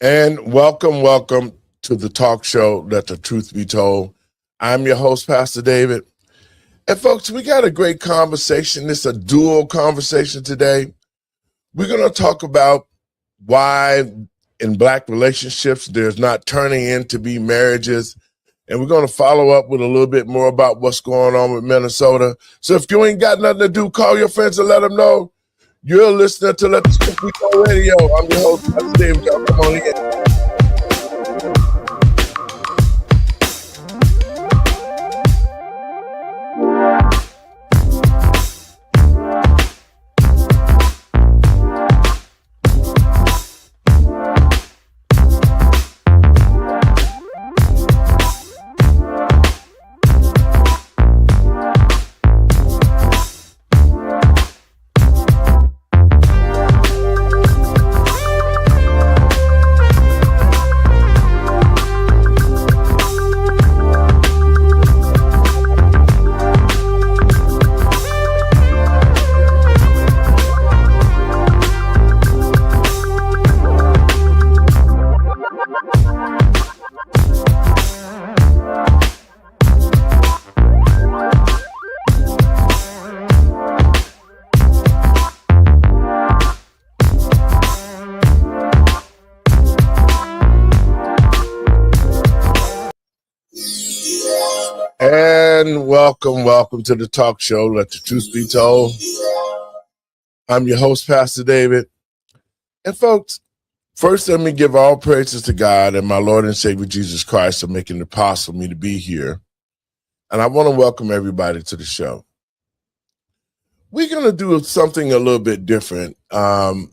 And welcome to the talk show, Let the Truth Be Told. I'm your host, Pastor David. And folks, we got a great conversation. It's a dual conversation today. We're going to talk about why in Black relationships there's not turning into be marriages. And we're going to follow up with a little bit more about what's going on with Minnesota. So if you ain't got nothing to do, call your friends and let them know. You're listening to Let the Truth Be Told Radio. I'm your host, Pastor David. Y'all come on in. And welcome to the talk show, Let the Truth Be Told. I'm your host, Pastor David. And folks, first let me give all praises to God and my Lord and Savior Jesus Christ for making it possible for me to be here. And I want to welcome everybody to the show. We're going to do something a little bit different. There's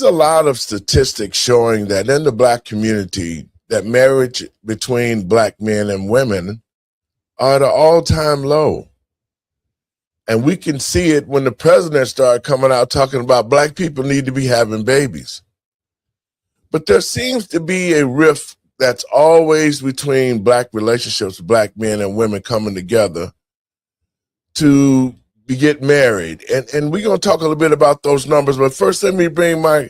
a lot of statistics showing that in the Black community, that marriage between Black men and women are at an all-time low. And we can see it when the president started coming out talking about Black people need to be having babies. But there seems to be a rift that's always between Black relationships, Black men and women coming together to get married. And we're going to talk a little bit about those numbers. But first, let me bring my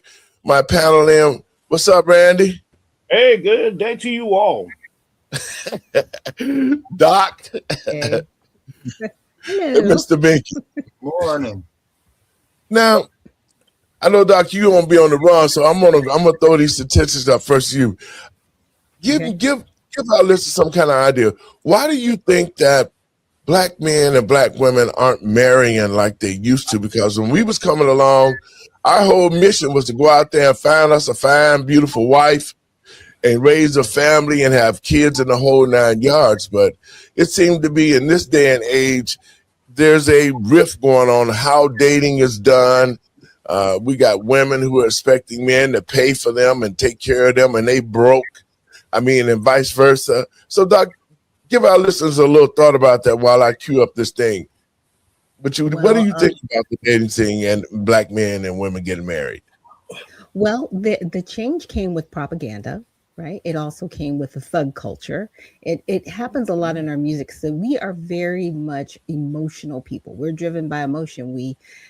panel in. What's up, Randy? Hey, good day to you all. Doc. Hey. Hey, Mr. Binky. Morning. Now, I know, Doc, you won't be on the run, so I'm gonna throw these statistics up first to you. Give our listeners some kind of idea. Why do you think that Black men and Black women aren't marrying like they used to? Because when we was coming along, our whole mission was to go out there and find us a fine, beautiful wife and raise a family and have kids in the whole 9 yards. But it seemed to be in this day and age, there's a rift going on how dating is done. We got women who are expecting men to pay for them and take care of them, and they broke. I mean, and vice versa. So, Doc, give our listeners a little thought about that while I cue up this thing. But what do you think about the dating scene and Black men and women getting married? Well, the change came with propaganda, right? It also came with the thug culture. It happens a lot in our music. So we are very much emotional people. We're driven by emotion.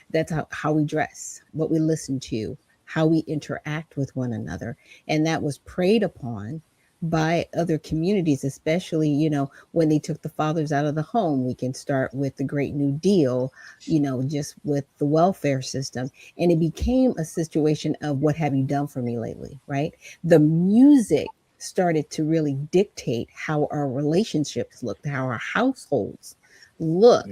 That's how we dress, what we listen to, how we interact with one another. And that was preyed upon by other communities, especially, when they took the fathers out of the home. We can start with the Great New Deal, just with the welfare system. And it became a situation of what have you done for me lately, right? The music started to really dictate how our relationships looked, how our households looked.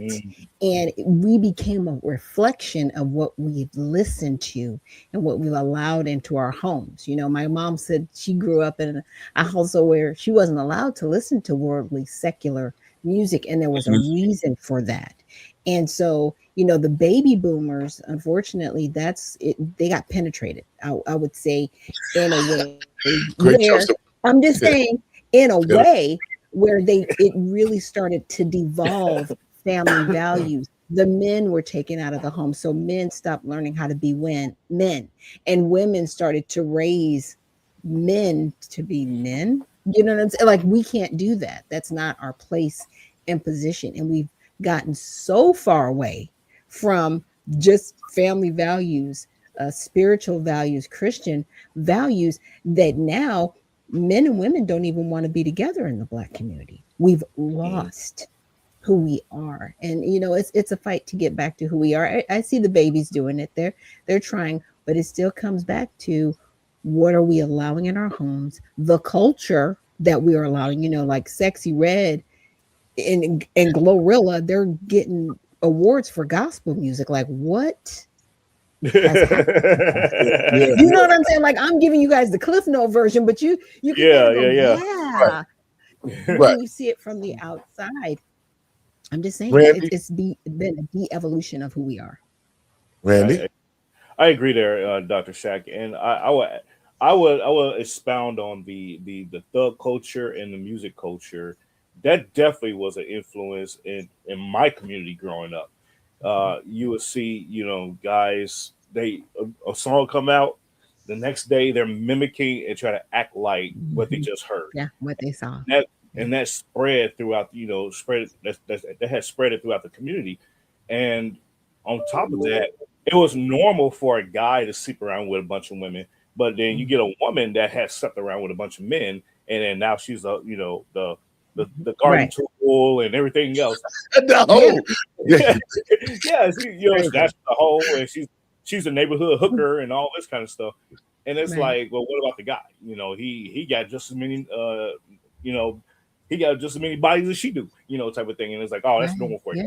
And we became a reflection of what we've listened to and what we've allowed into our homes. My mom said she grew up in a household where she wasn't allowed to listen to worldly secular music, and there was a reason for that. And so, the baby boomers, unfortunately, that's it. They got penetrated, I would say, in a way where I'm just saying, in a way where it really started to devolve family values. The men were taken out of the home. So men stopped learning how to be men, and women started to raise men to be men. You know what I'm saying? Like, we can't do that. That's not our place and position. And we've gotten so far away from just family values spiritual values, Christian values, that now men and women don't even want to be together in the Black community. We've lost who we are, and it's a fight to get back to who we are. I see the babies doing it. They're trying, but it still comes back to what are we allowing in our homes, the culture that we are allowing. Like Sexy Red and Glorilla, they're getting awards for gospel music. Like, what? You know what I'm saying? Like, I'm giving you guys the Cliff Note version, but you can yeah. When you see it from the outside. I'm just saying, Randy? it's been a de-evolution of who we are. Randy? I agree there, Dr. Shack, and I would expound on the thug culture and the music culture. That definitely was an influence in my community growing up. You would see, guys, a song come out, the next day they're mimicking and try to act like what they just heard. Yeah, what they saw. And that spread throughout, that has spread it throughout the community. And on top of that, it was normal for a guy to sleep around with a bunch of women, but then you get a woman that has slept around with a bunch of men, and then now she's the garden tool and everything else. No. Yeah, that's the whole, and she's a neighborhood hooker and all this kind of stuff. And it's like, well, what about the guy? He got just as many he got just as many bodies as she do, type of thing. And it's like, oh, that's normal for a guy,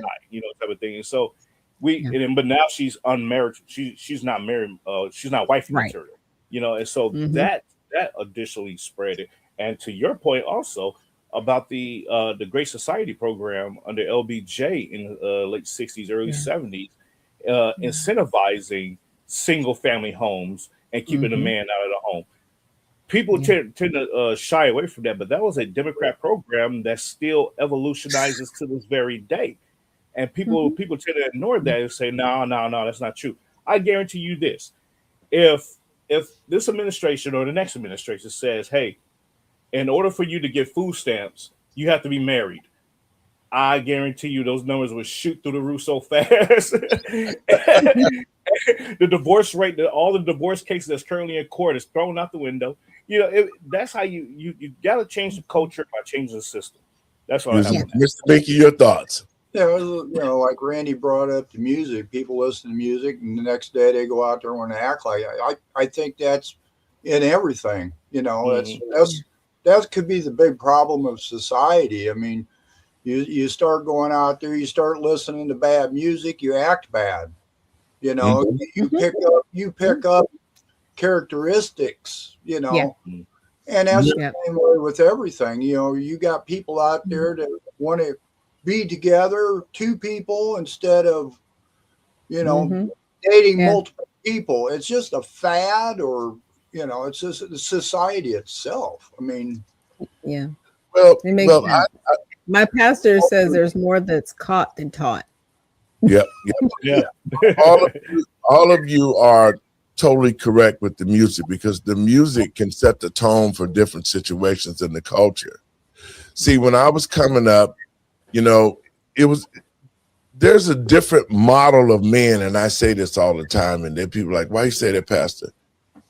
type of thing. And so but now she's unmarried. She's not married. She's not wifey material, And so that additionally spread it. And to your point also about the Great Society program under LBJ in the late 60s, early 70s, incentivizing single family homes and keeping the man out of the home. People tend to shy away from that, but that was a Democrat program that still evolutionizes to this very day. And people tend to ignore that and say, no, that's not true. I guarantee you this. If this administration or the next administration says, hey, in order for you to get food stamps, you have to be married, I guarantee you those numbers would shoot through the roof so fast. The divorce rate, all the divorce cases that's currently in court is thrown out the window. That's how you got to change the culture by changing the system. That's what I have. Mr. Binky, your thoughts? Yeah, like Randy brought up the music. People listen to music, and the next day they go out there and want to act like it. I think that's in everything. That could be the big problem of society. I mean, you start going out there, you start listening to bad music, you act bad. You pick up characteristics. And that's the same way with everything. You got people out there that want to be together, two people instead of dating multiple people. It's just a fad, or it's just the society itself. I mean, well, it makes sense. My pastor says there's more that's caught than taught. Yeah. All of you are totally correct with the music, because the music can set the tone for different situations in the culture. See, when I was coming up, there's a different model of men, and I say this all the time, and then people are like, why you say that, Pastor?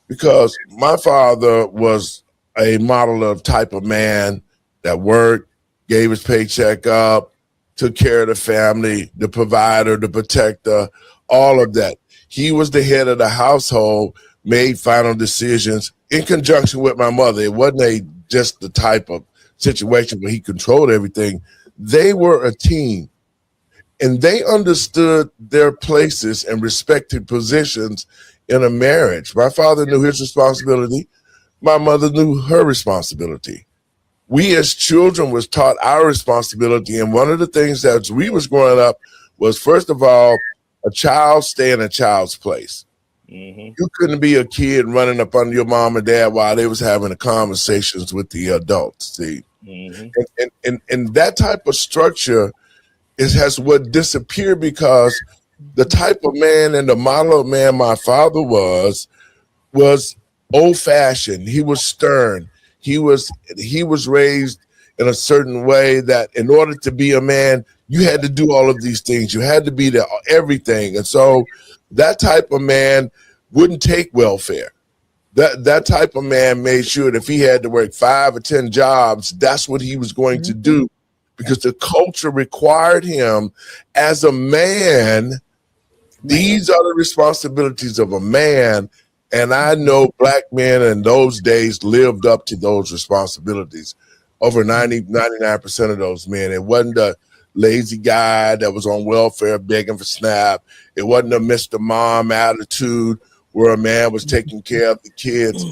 Because my father was a model of type of man that worked, gave his paycheck up, took care of the family, the provider, the protector, all of that. He was the head of the household, made final decisions in conjunction with my mother. It wasn't just the type of situation where he controlled everything. They were a team, and they understood their places and respected positions in a marriage. My father knew his responsibility. My mother knew her responsibility. We as children was taught our responsibility. And one of the things that as we was growing up was, first of all, a child stay in a child's place. You couldn't be a kid running up under your mom and dad while they was having the conversations with the adults. See, and that type of structure has what disappeared, because the type of man and the model of man my father was old-fashioned. He was stern. He was raised in a certain way that in order to be a man, you had to do all of these things. You had to be there, everything. And so that type of man wouldn't take welfare. That type of man made sure that if he had to work 5 or 10 jobs, that's what he was going to do, because the culture required him as a man. These are the responsibilities of a man. And I know black men in those days lived up to those responsibilities. Over 99% of those men. It wasn't a lazy guy that was on welfare begging for SNAP. It wasn't a Mr. Mom attitude where a man was taking care of the kids.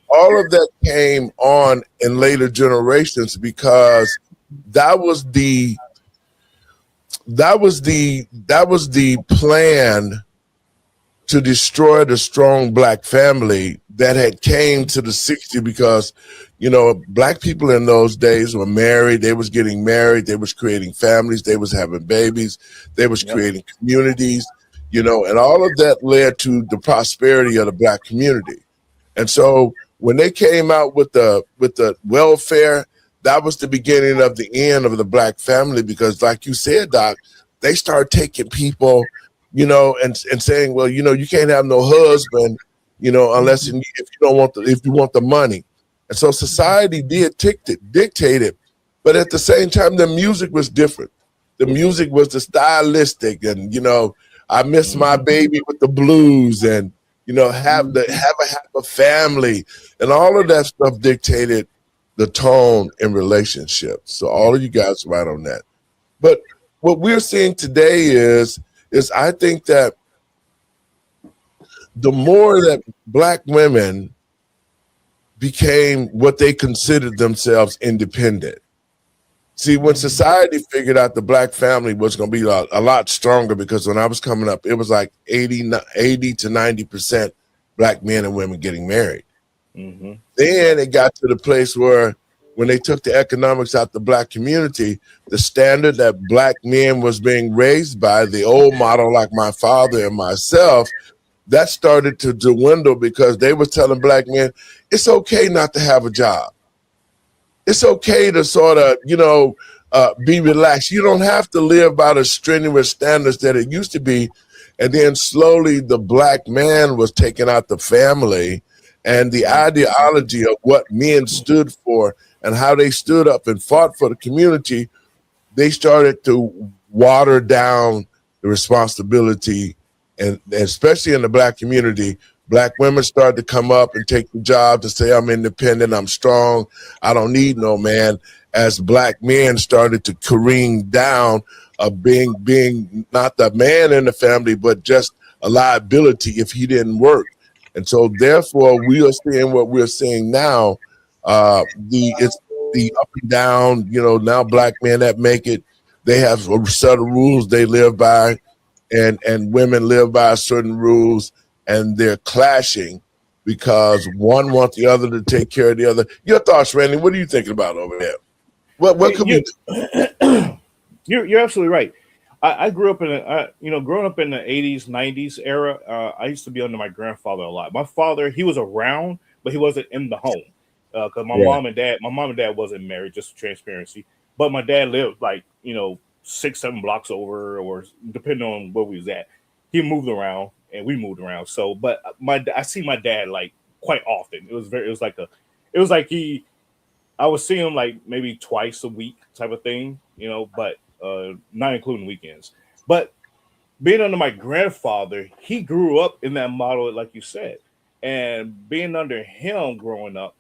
All of that came on in later generations because that was the plan to destroy the strong black family that had came to the 60s, because, you know, black people in those days were married. They was getting married. They was creating families. They was having babies. They was creating communities, you know, and all of that led to the prosperity of the black community. And so when they came out with the welfare, that was the beginning of the end of the black family, because like you said, Doc, they started taking people, you know, and saying, well, you know, you can't have no husband, you know, unless if you want the money. And so society did dictate it, but at the same time, the music was different. The music was the stylistic, and you know, I miss my baby with the blues, and you know, have a family, and all of that stuff dictated the tone in relationships. So all of you guys are right on that. But what we're seeing today is I think that the more that black women became what they considered themselves independent. See, when society figured out the black family was going to be a lot stronger, because when I was coming up, it was like 80 to 90% black men and women getting married. Mm-hmm. Then it got to the place where when they took the economics out the black community, the standard that black men was being raised by, the old model like my father and myself, that started to dwindle, because they were telling black men, it's okay not to have a job. It's okay to sort of, you know, be relaxed. You don't have to live by the strenuous standards that it used to be. And then slowly the black man was taking out the family, and the ideology of what men stood for and how they stood up and fought for the community, they started to water down the responsibility. And especially in the black community, black women started to come up and take the job to say, I'm independent, I'm strong, I don't need no man. As black men started to careen down of being not the man in the family, but just a liability if he didn't work. And so therefore we are seeing what we're seeing now. It's the up and down, you know, now black men that make it, they have a set of rules they live by, and women live by certain rules, and they're clashing because one wants the other to take care of the other. Your thoughts, Randy? What are you thinking about over there? What could we do? You're absolutely right. I grew up growing up in the 80s, 90s era, I used to be under my grandfather a lot. My father, he was around, but he wasn't in the home, because my mom and dad wasn't married, just for transparency. But my dad lived like, 6-7 blocks over, or depending on where we was at. He moved around and we moved around. So, but I see my dad like quite often. I would see him like maybe twice a week type of thing, but not including weekends. But being under my grandfather, he grew up in that model, like you said, and being under him growing up,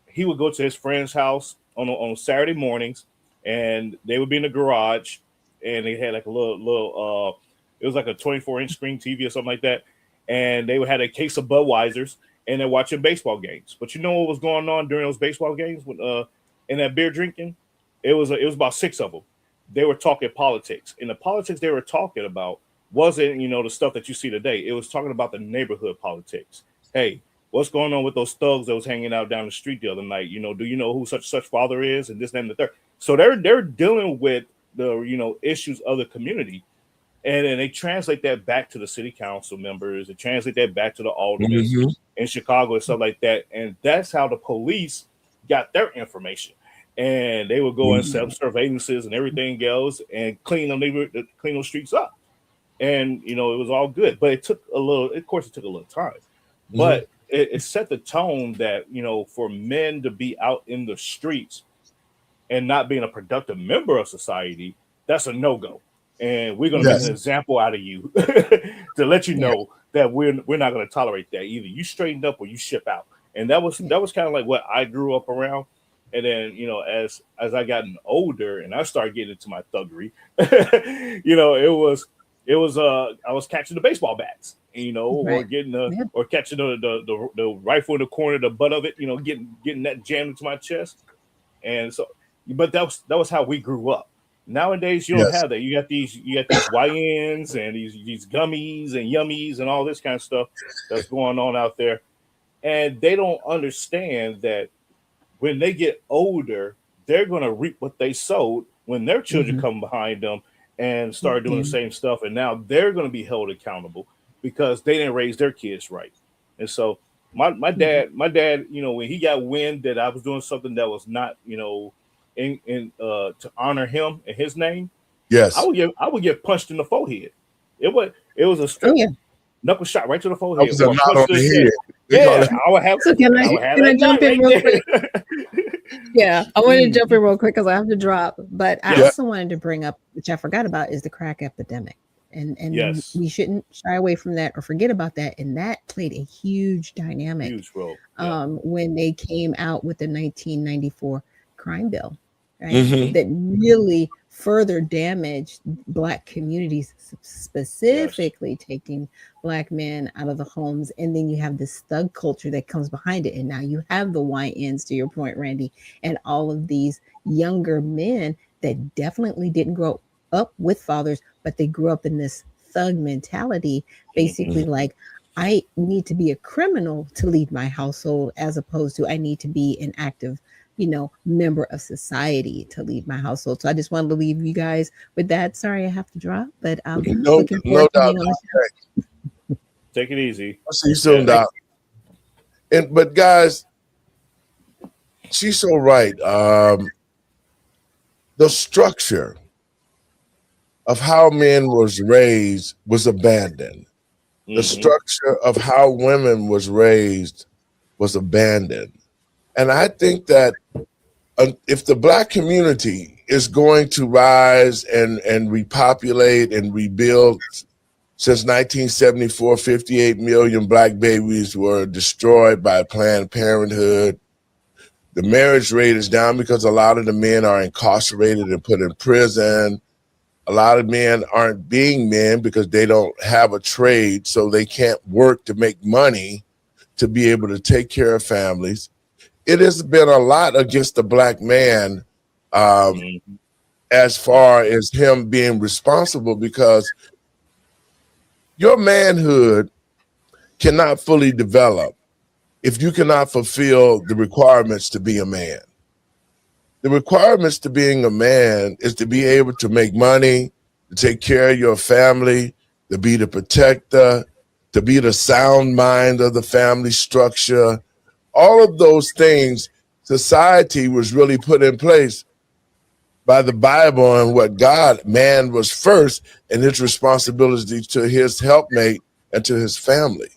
he would go to his friend's house on Saturday mornings, and they would be in the garage, and they had like a little it was like a 24-inch screen TV or something like that, and they would have a case of Budweisers, and they're watching baseball games. But you know what was going on during those baseball games when in that beer drinking? It was about 6 of them. They were talking politics, and the politics they were talking about wasn't the stuff that you see today. It was talking about the neighborhood politics. Hey, what's going on with those thugs that was hanging out down the street the other night? Do you know who such father is, and this, that, and the third? So they're dealing with the issues of the community, and then they translate that back to the city council members. They translate that back to the aldermen in Chicago and stuff like that. And that's how the police got their information. And they would go and set up surveillances and everything else and clean those streets up. and it was all good. But it took a little. Of course, it took a little time, but it set the tone that for men to be out in the streets and not being a productive member of society, that's a no-go. And we're going to make an example out of you to let you know that we're not going to tolerate that. Either you straighten up or you ship out. And that was kind of like what I grew up around. And then, as I gotten older and I started getting into my thuggery, it was I was catching the baseball bats, or getting or catching the rifle in the corner, the butt of it, getting that jammed into my chest. And so, but that was how we grew up. Nowadays, you don't have that. You got these YNs and these gummies and yummies and all this kind of stuff that's going on out there, and they don't understand that when they get older, they're going to reap what they sowed when their children come behind them and start doing the same stuff, and now they're going to be held accountable because they didn't raise their kids right. And so, my dad, when he got wind that I was doing something that was not, to honor him and his name, I would get punched in the forehead. It was a straight knuckle shot right to the forehead. That was a knot on the head. Yeah, I would have. So can I jump in real quick? Yeah, I wanted to jump in real quick because I have to drop. But I also wanted to bring up, which I forgot about, is the crack epidemic, and we shouldn't shy away from that or forget about that. And that played a huge dynamic, huge role when they came out with the 1994 crime bill. Right? That really further damaged Black communities, specifically taking Black men out of the homes. And then you have this thug culture that comes behind it. And now you have the YNs, to your point, Randy, and all of these younger men that definitely didn't grow up with fathers, but they grew up in this thug mentality, basically like, I need to be a criminal to lead my household, as opposed to I need to be an active member of society to lead my household. So I just wanted to leave you guys with that. Sorry, I have to drop, but no doubt. Take it easy. I'll see you soon, Doc. But guys, she's so right. The structure of how men was raised was abandoned. The structure of how women was raised was abandoned. And I think that if the Black community is going to rise and repopulate and rebuild, since 1974, 58 million Black babies were destroyed by Planned Parenthood. The marriage rate is down because a lot of the men are incarcerated and put in prison. A lot of men aren't being men because they don't have a trade, so they can't work to make money to be able to take care of families. It has been a lot against the Black man as far as him being responsible, because your manhood cannot fully develop if you cannot fulfill the requirements to be a man. The requirements to being a man is to be able to make money, to take care of your family, to be the protector, to be the sound mind of the family structure. All of those things, society was really put in place by the Bible and what God, man was first, and his responsibility to his helpmate and to his family.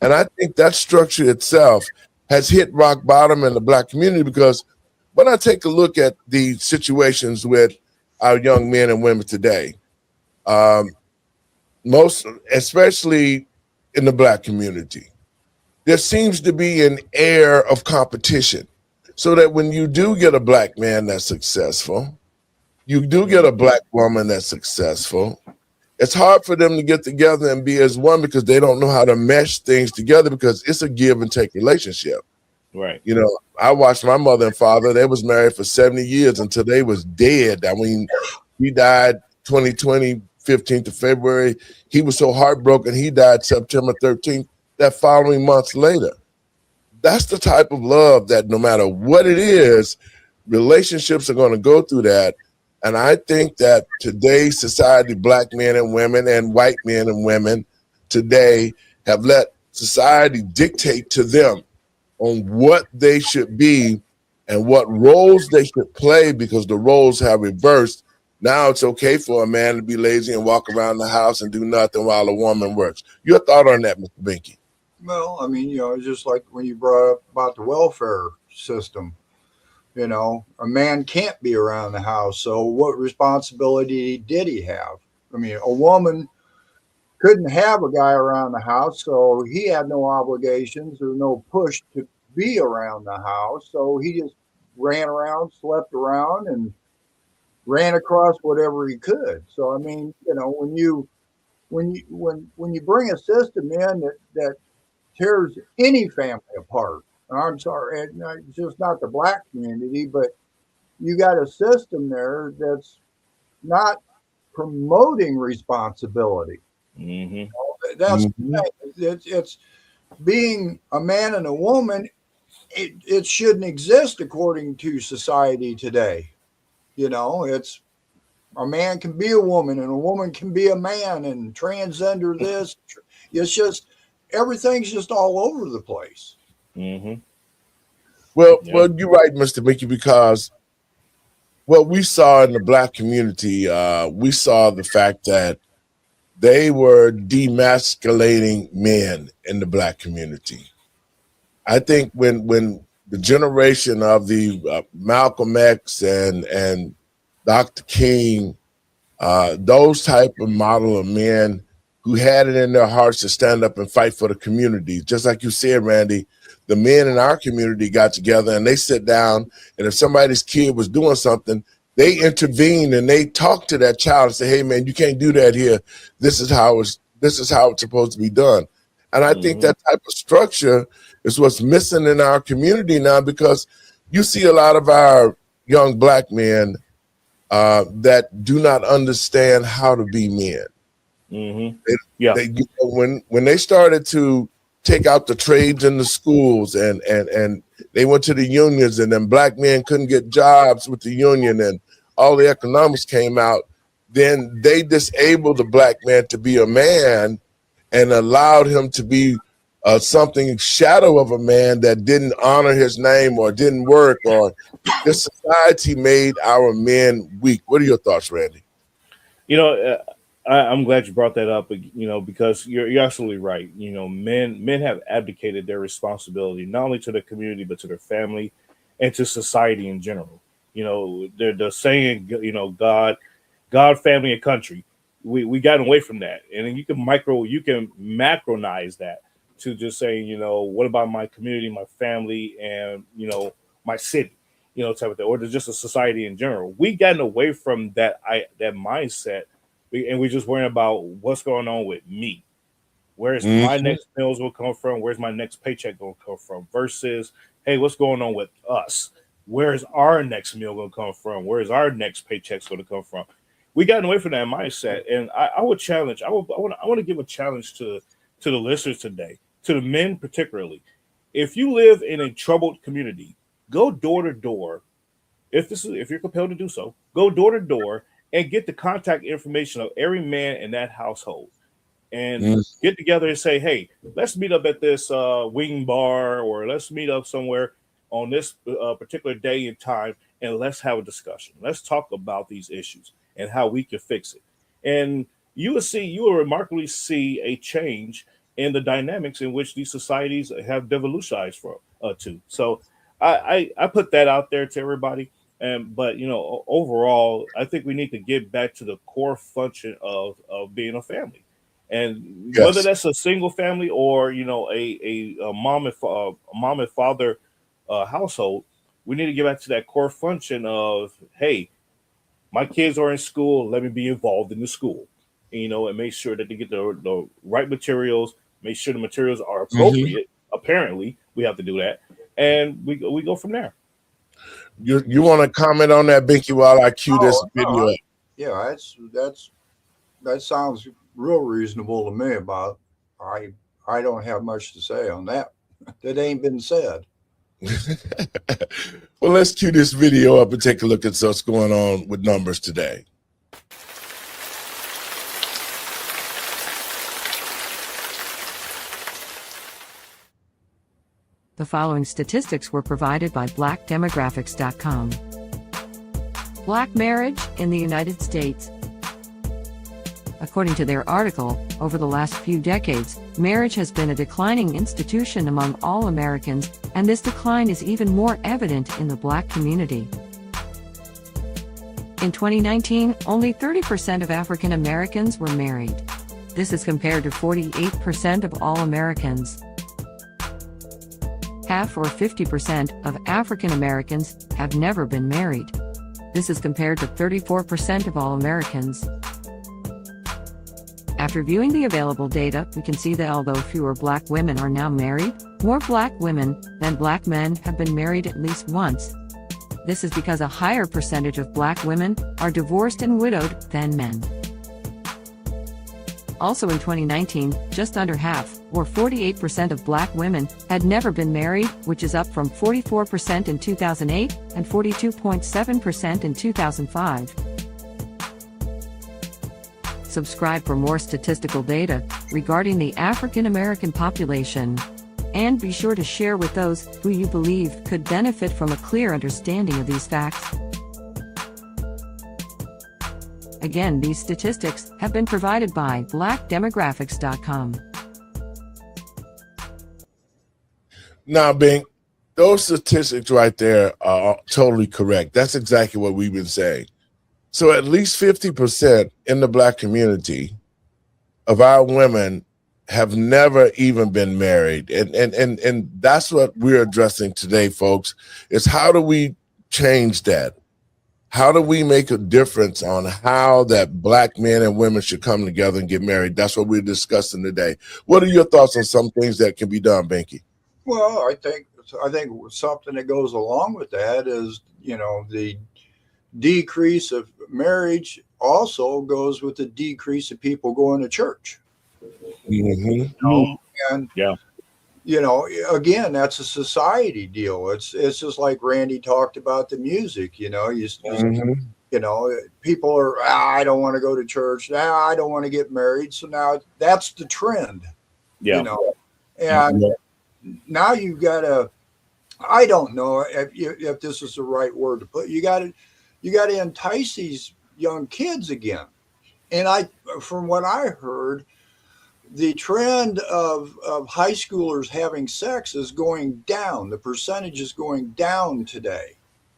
And I think that structure itself has hit rock bottom in the Black community, because when I take a look at the situations with our young men and women today, most, especially in the Black community, there seems to be an air of competition, so that when you do get a Black man that's successful, you do get a Black woman that's successful, it's hard for them to get together and be as one, because they don't know how to mesh things together, because it's a give and take relationship. Right. I watched my mother and father, they was married for 70 years until they was dead. I mean, he died 2020, 15th of February. He was so heartbroken, he died September 13th. That following months later. That's the type of love that no matter what it is, relationships are going to go through that. And I think that today's society, Black men and women and white men and women today have let society dictate to them on what they should be and what roles they should play, because the roles have reversed Now it's okay for a man to be lazy and walk around the house and do nothing while a woman works. Your thought on that, Mr. Binky? Well, I mean, it's just like when you brought up about the welfare system. A man can't be around the house. So what responsibility did he have? I mean, a woman couldn't have a guy around the house, so he had no obligations or no push to be around the house. So he just ran around, slept around, and ran across whatever he could. So I mean, when you bring a system in that tears any family apart, and I'm sorry, it's just not the black community, but you got a system there that's not promoting responsibility. Mm-hmm. That's it's being a man and a woman. It shouldn't exist according to society today. It's a man can be a woman and a woman can be a man, and transgender this. It's just everything's just all over the place. Mm-hmm. Well, you're right, Mr. Mickey, because what we saw in the black community, we saw the fact that they were demasculating men in the black community. I think when the generation of the Malcolm X and Dr. King, those type of model of men who had it in their hearts to stand up and fight for the community, just like you said, Randy, the men in our community got together and they sit down, and if somebody's kid was doing something, they intervene and they talk to that child and say, "Hey, man, you can't do that here. This is how it's supposed to be done." And I think that type of structure is what's missing in our community now, because you see a lot of our young black men that do not understand how to be men. Mm-hmm. When they started to take out the trades in the schools and they went to the unions, and then black men couldn't get jobs with the union and all the economics came out, then they disabled the black man to be a man and allowed him to be something shadow of a man that didn't honor his name or didn't work, or this society made our men weak. What are your thoughts, Randy? I'm glad you brought that up, because you're absolutely right. Men have abdicated their responsibility, not only to the community, but to their family and to society in general. They're saying, God, family, and country. We got away from that. And then you can macronize that to just saying, what about my community, my family, and, my city, type of thing, or just a society in general. We gotten away from that mindset. And we're just worrying about what's going on with me. Where's my next meals will come from? Where's my next paycheck going to come from? Versus, hey, what's going on with us? Where's our next meal going to come from? Where's our next paycheck's going to come from? We gotten away from that mindset. And I would challenge, I want to give a challenge to the listeners today, to the men particularly. If you live in a troubled community, go door to door. If you're compelled to do so, go door to door and get the contact information of every man in that household, and get together and say, "Hey, let's meet up at this wing bar, or let's meet up somewhere on this particular day and time, and let's have a discussion. Let's talk about these issues and how we can fix it." And you will remarkably see a change in the dynamics in which these societies have devolutionized to. So I put that out there to everybody. But overall, I think we need to get back to the core function of being a family, and whether that's a single family or a mom and father household, we need to get back to that core function of, hey, my kids are in school, let me be involved in the school, and make sure that they get the right materials, make sure the materials are appropriate. Apparently, we have to do that, and we go from there. You want to comment on that, Binky, while I cue this video up? Yeah, that sounds real reasonable to me. About I don't have much to say on that. That ain't been said. Well, let's cue this video up and take a look at what's going on with numbers today. The following statistics were provided by blackdemographics.com. Black marriage in the United States. According to their article, over the last few decades, marriage has been a declining institution among all Americans, and this decline is even more evident in the Black community. In 2019, only 30% of African Americans were married. This is compared to 48% of all Americans. Half or 50% of African Americans have never been married. This is compared to 34% of all Americans. After viewing the available data, we can see that although fewer Black women are now married, more Black women than Black men have been married at least once. This is because a higher percentage of Black women are divorced and widowed than men. Also in 2019, just under half, or 48% of Black women, had never been married, which is up from 44% in 2008 and 42.7% in 2005. Subscribe for more statistical data regarding the African American population. And be sure to share with those who you believe could benefit from a clear understanding of these facts. Again, these statistics have been provided by blackdemographics.com. Now, Bink, those statistics right there are totally correct. That's exactly what we've been saying. So at least 50% in the Black community of our women have never even been married. And that's what we're addressing today, folks, is how do we change that? How do we make a difference on how that Black men and women should come together and get married? That's what we're discussing today. What are your thoughts on some things that can be done, Binky? Well, I think something that goes along with that is, the decrease of marriage also goes with the decrease of people going to church. Mm-hmm. And yeah, again, that's a society deal. It's just like Randy talked about the music. People are, I don't want to go to church. I don't want to get married. So now that's the trend. And now you've got to, I don't know if this is the right word to put. You got to entice these young kids again. And from what I heard, the trend of high schoolers having sex is going down. The percentage is going down today.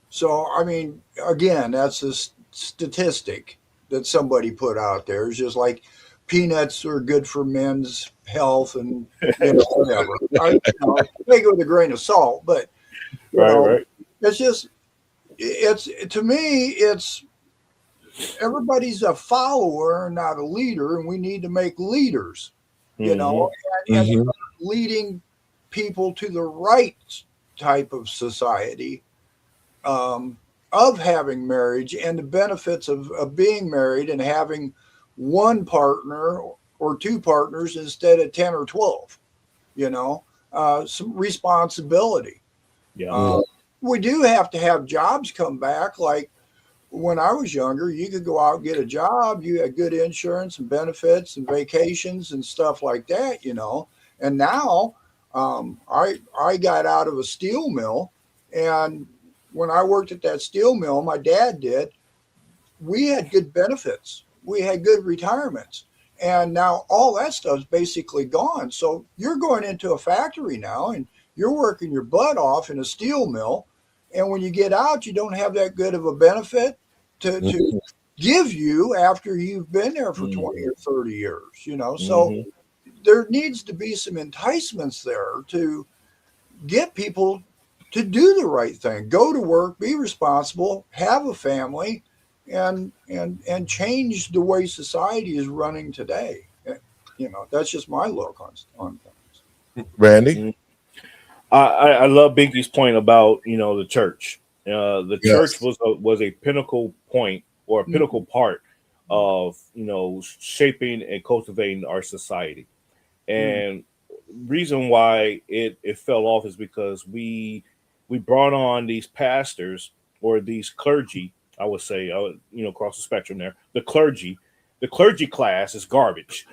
So, I mean, again, that's a statistic that somebody put out there. It's just like peanuts are good for men's health and whatever. Take it with a grain of salt, but right. It's just, to me, it's everybody's a follower, not a leader, and we need to make leaders. And leading people to the right type of society, of having marriage and the benefits of being married and having one partner or two partners instead of 10 or 12, some responsibility. We do have to have jobs come back. Like when I was younger, you could go out and get a job. You had good insurance and benefits and vacations and stuff like that, And now I got out of a steel mill, and when I worked at that steel mill, my dad did, we had good benefits. We had good retirements. And now all that stuff's basically gone. So you're going into a factory now and you're working your butt off in a steel mill. And when you get out, you don't have that good of a benefit to give you after you've been there for 20 or 30 years, So there needs to be some enticements there to get people to do the right thing, go to work, be responsible, have a family, and change the way society is running today. That's just my look on things. Randy? I love Binky's point about, the church. The church was a pinnacle point or a pinnacle part of, shaping and cultivating our society. And reason why it fell off is because we brought on these pastors or these clergy, I would say, across the spectrum there, the clergy class is garbage.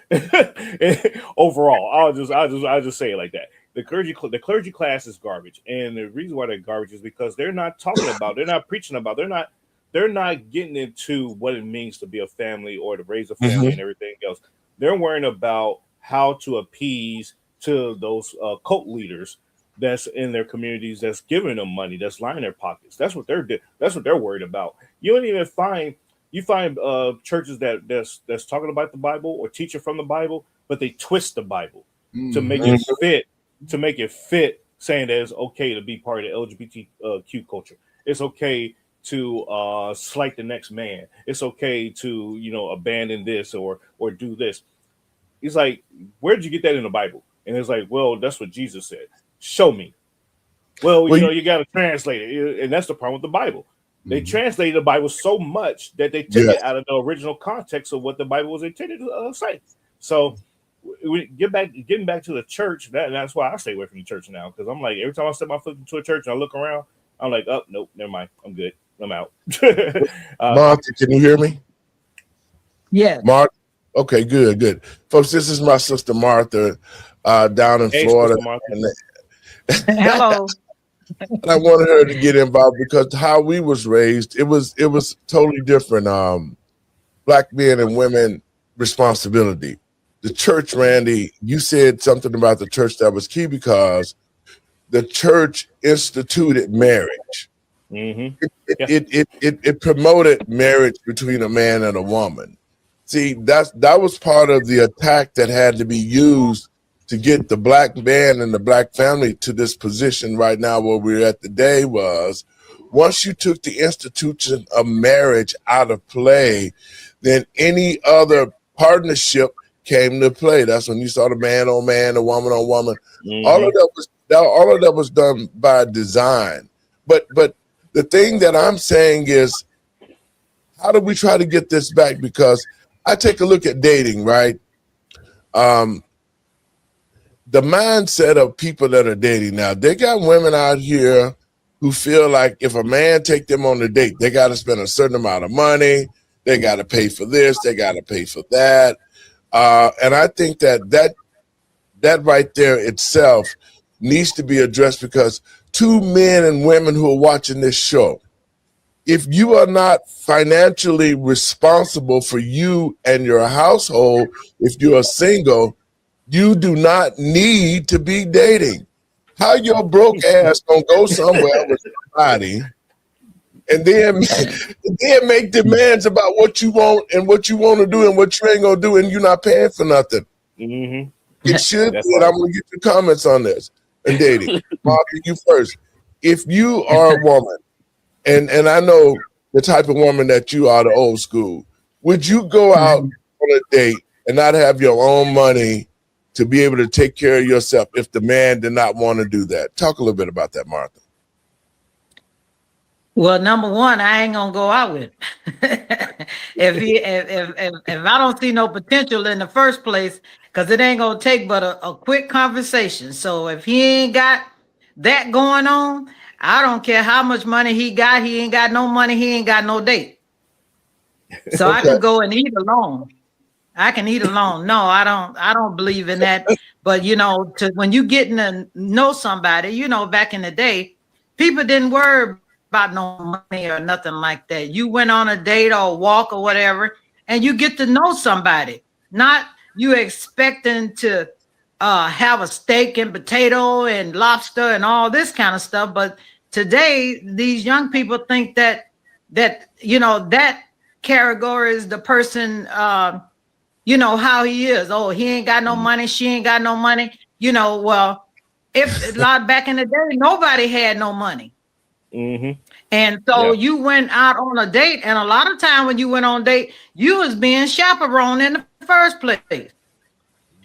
Overall, I'll just say it like that. The clergy class is garbage. And the reason why they're garbage is because they're not talking about, they're not preaching about, they're not they're not getting into what it means to be a family or to raise a family and everything else. They're worrying about how to appease to those cult leaders that's in their communities, that's giving them money, that's lining their pockets. That's what they're worried about. You don't even find churches that's talking about the Bible or teaching from the Bible, but they twist the Bible to make it fit, saying that it's okay to be part of the LGBTQ culture. It's okay to slight the next man. It's okay to abandon this or do this. He's like, where did you get that in the Bible? And it's like, well, that's what Jesus said. Show me. Well, you got to translate it, and that's the problem with the Bible. They translated the Bible so much that they took it out of the original context of what the Bible was intended to say. So, getting back to the church. That's why I stay away from the church now, because I'm like, every time I step my foot into a church and I look around, I'm like, oh nope, never mind, I'm good, I'm out. Martha, can you hear me? Yes. Martha. Okay, good. Folks, this is my sister Martha down in Florida. Hello. And I wanted her to get involved because how we was raised, it was totally different. Black men and women responsibility. The church, Randy, you said something about the church that was key because the church instituted marriage. It promoted marriage between a man and a woman. See, that was part of the attack that had to be used to get the black man and the black family to this position right now where we're at today. Was once you took the institution of marriage out of play, then any other partnership came to play. That's when you saw the man on man, the woman on woman. All of that was done by design. But the thing that I'm saying is, how do we try to get this back? Because I take a look at dating, right? The mindset of people that are dating now, they got women out here who feel like if a man take them on a date, they got to spend a certain amount of money. They got to pay for this. They got to pay for that. And I think that right there itself needs to be addressed, because two men and women who are watching this show, if you are not financially responsible for you and your household, if you are single, you do not need to be dating. How your broke ass gonna go somewhere with somebody and then make demands about what you want and what you want to do and what you ain't gonna do, and you're not paying for nothing? It should be, and I'm gonna get your comments on this and dating. Martha, you first. If you are a woman, and I know the type of woman that you are, the old school, would you go out on a date and not have your own money to be able to take care of yourself if the man did not want to do that? Talk a little bit about that, Martha. Well, number one, I ain't gonna go out with him. if I don't see no potential in the first place, because it ain't gonna take but a quick conversation. So if he ain't got that going on, I don't care how much money he got. He ain't got no money. He ain't got no date. So okay. I can go and eat alone. I can eat alone. No, I don't believe in that. But when you getting to know somebody, back in the day, people didn't worry about no money or nothing like that. You went on a date or a walk or whatever, and you get to know somebody. Not you expecting to have a steak and potato and lobster and all this kind of stuff. But today, these young people think that category is the person. How he is. Oh, he ain't got no money. She ain't got no money. Well, if a lot back in the day, nobody had no money. And so you went out on a date, and a lot of time when you went on a date, you was being chaperoned in the first place.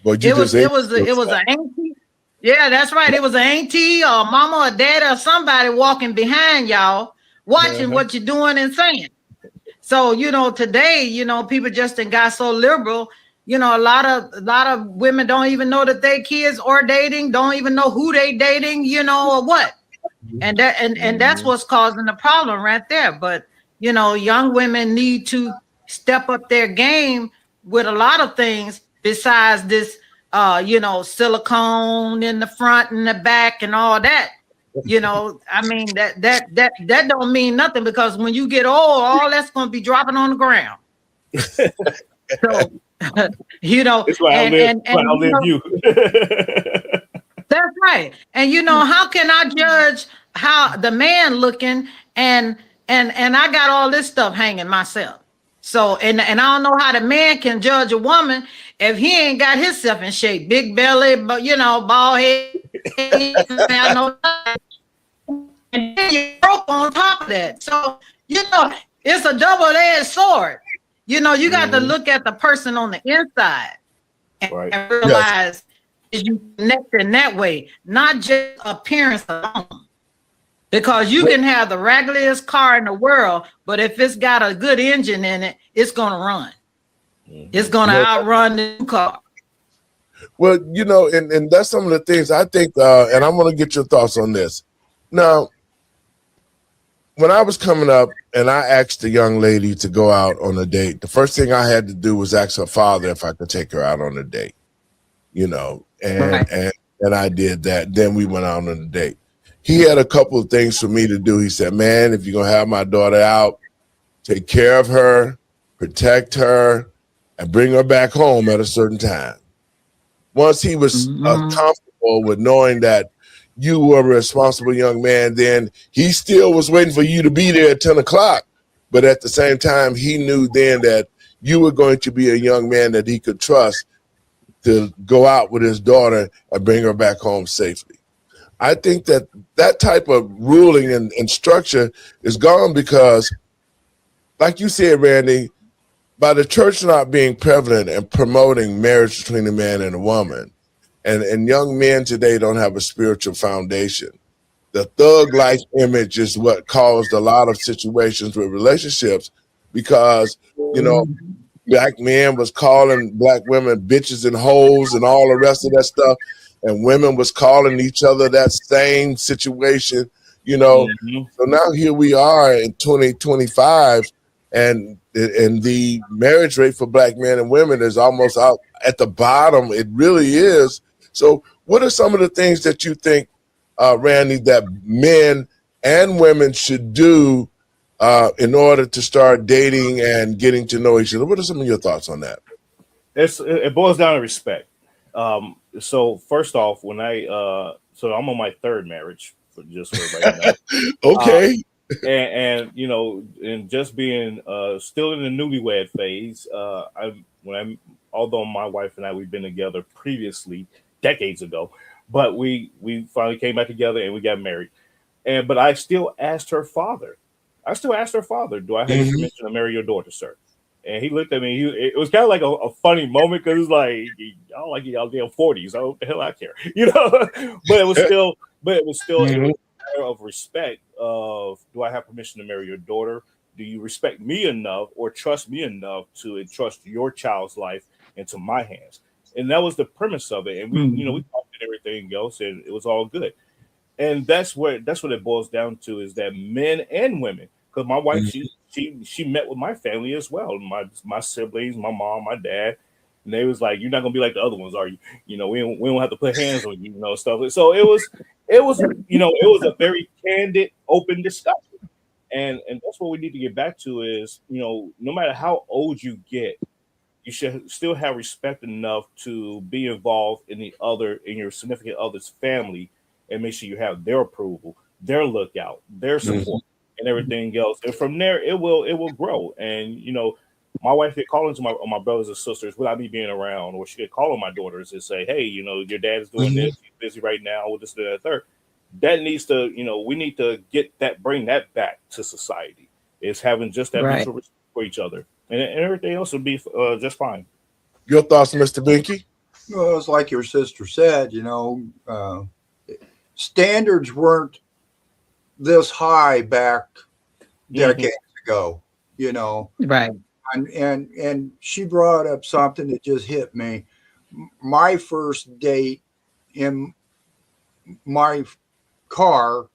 But it was an auntie. Yeah, that's right. It was an auntie or mama or dad or somebody walking behind y'all, watching what you're doing and saying. So, today, people just got so liberal, a lot of women don't even know that they kids are dating, don't even know who they dating, or what. And that's what's causing the problem right there. But, young women need to step up their game with a lot of things besides this, silicone in the front and the back and all that. You know, I mean that don't mean nothing, because when you get old, all that's going to be dropping on the ground. So, you know, It's why I live you. That's right. And you know, how can I judge how the man looking and I got all this stuff hanging myself. So and I don't know how the man can judge a woman if he ain't got himself in shape, big belly, but you know, bald head, and then you broke on top of that. So you know, it's a double-edged sword. You know, you got to look at the person on the inside and realize you connect in that way, not just appearance alone. Because you can have the raggediest car in the world, but if it's got a good engine in it, it's gonna run. It's gonna outrun the new car. Well, you know, and that's some of the things I think, and I'm gonna get your thoughts on this. Now, when I was coming up and I asked a young lady to go out on a date, the first thing I had to do was ask her father if I could take her out on a date. You know, and I did that. Then we went out on a date. He had a couple of things for me to do. He said, man, if you're going to have my daughter out, take care of her, protect her, and bring her back home at a certain time. Once he was comfortable with knowing that you were a responsible young man, then he still was waiting for you to be there at 10 o'clock. But at the same time, he knew then that you were going to be a young man that he could trust to go out with his daughter and bring her back home safely. I think that that type of ruling and structure is gone because, like you said, Randy, by the church not being prevalent and promoting marriage between a man and a woman, and young men today don't have a spiritual foundation. The thug life image is what caused a lot of situations with relationships because, you know, black men was calling black women bitches and hoes and all the rest of that stuff. And women was calling each other that same situation, you know. So now here we are in 2025, and the marriage rate for black men and women is almost out at the bottom. It really is. So what are some of the things that you think, Randy, that men and women should do in order to start dating and getting to know each other? What are some of your thoughts on that? It boils down to respect. So first off, when so I'm on my third marriage, just for right now. Okay. And you know, and just being still in the newlywed phase, although my wife and I, we've been together previously decades ago, but we finally came back together and we got married. But I still asked her father. Do I have permission to marry your daughter, sir? And he looked at me. It was kind of like a funny moment because it's like, I don't like y'all damn 40s. So what the hell I care, you know? But it was still a matter of respect of, do I have permission to marry your daughter? Do you respect me enough or trust me enough to entrust your child's life into my hands? And that was the premise of it. And we, you know, we talked and everything else, and it was all good. And that's what it boils down to, is that men and women. Because my wife, she met with my family as well, my siblings, my mom, my dad, and they was like, "You're not gonna be like the other ones, are you? You know, we don't have to put hands on you, you know, stuff." So it was, you know, it was a very candid, open discussion, and that's what we need to get back to is, you know, no matter how old you get, you should still have respect enough to be involved in your significant other's family, and make sure you have their approval, their lookout, their support. And everything else, and from there it will grow. And you know, my wife could call into my brothers and sisters without me being around, or she could call on my daughters and say, "Hey, you know, your dad is doing this. He's busy right now with this, that, and third." That needs to, you know, we need to bring that back to society. Is having just that mutual respect for each other, and everything else will be just fine. Your thoughts, Mr. Binky? Well, it's like your sister said. You know, standards weren't this high back decades ago, you know. Right. And she brought up something that just hit me. My first date in my car,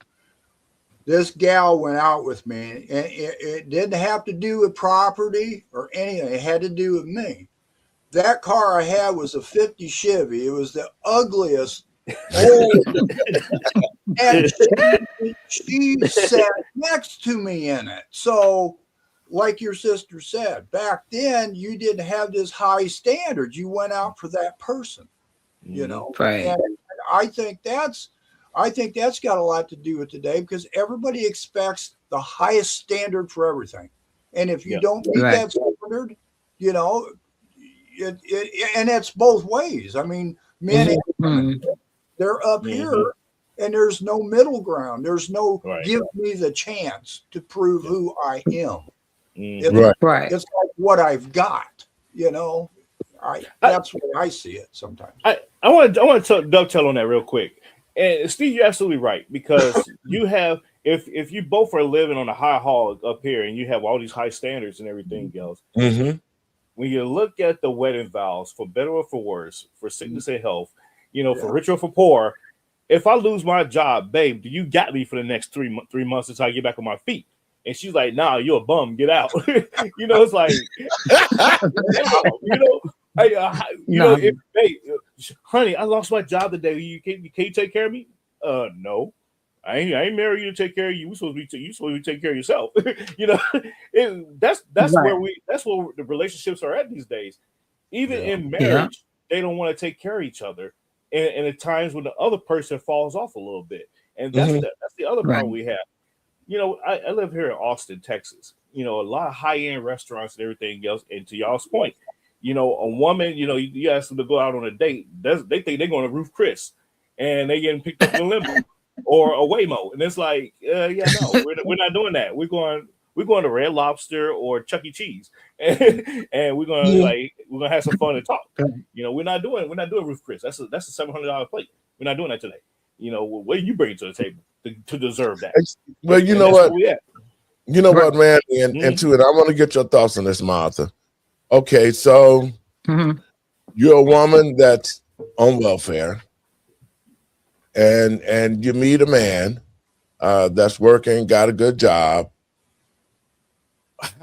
this gal went out with me, and it didn't have to do with property or anything. It had to do with me. That car I had was a 50 Chevy. It was the ugliest Oh, and she sat next to me in it. So, like your sister said, back then you didn't have this high standard. You went out for that person, you know. Right. And I think that's got a lot to do with today, because everybody expects the highest standard for everything. And if you don't meet that standard, you know, and it's both ways. I mean, men and women, they're up here, and there's no middle ground. There's no give me the chance to prove who I am. It's like what I've got, you know. That's what I see it sometimes. I want to dovetail on that real quick. And Steve, you're absolutely right, because you have, if you both are living on a high hog up here and you have all these high standards and everything else, when you look at the wedding vows, for better or for worse, for sickness and health, you know, for richer or for poor, if I lose my job, babe, do you got me for the next 3 months until I get back on my feet? And she's like, nah, you're a bum, get out. You know, it's like, you know, if, hey, honey, I lost my job today. Can you take care of me? No, I ain't married you to take care of you. You supposed to be taking care of yourself. You know, that's where the relationships are at these days. Even in marriage, they don't want to take care of each other, and at times when the other person falls off a little bit, and that's the other problem we have. You know, I live here in Austin, Texas. You know, a lot of high-end restaurants and everything else. And to y'all's point, you know, a woman, you know, you ask them to go out on a date, they think they're going to Ruth Chris, and they getting picked up in a limo or a Waymo, and it's like, no, we're not doing that. We're going to Red Lobster or Chuck E. Cheese, and we're gonna have some fun and talk. You know, we're not doing Ruth Chris. That's a $700 plate. We're not doing that today. You know, what do you bring to the table to deserve that? Well, you know what? You know what, man? And to it, I want to get your thoughts on this, Martha. Okay, so you're a woman that's on welfare, and you meet a man that's working, got a good job.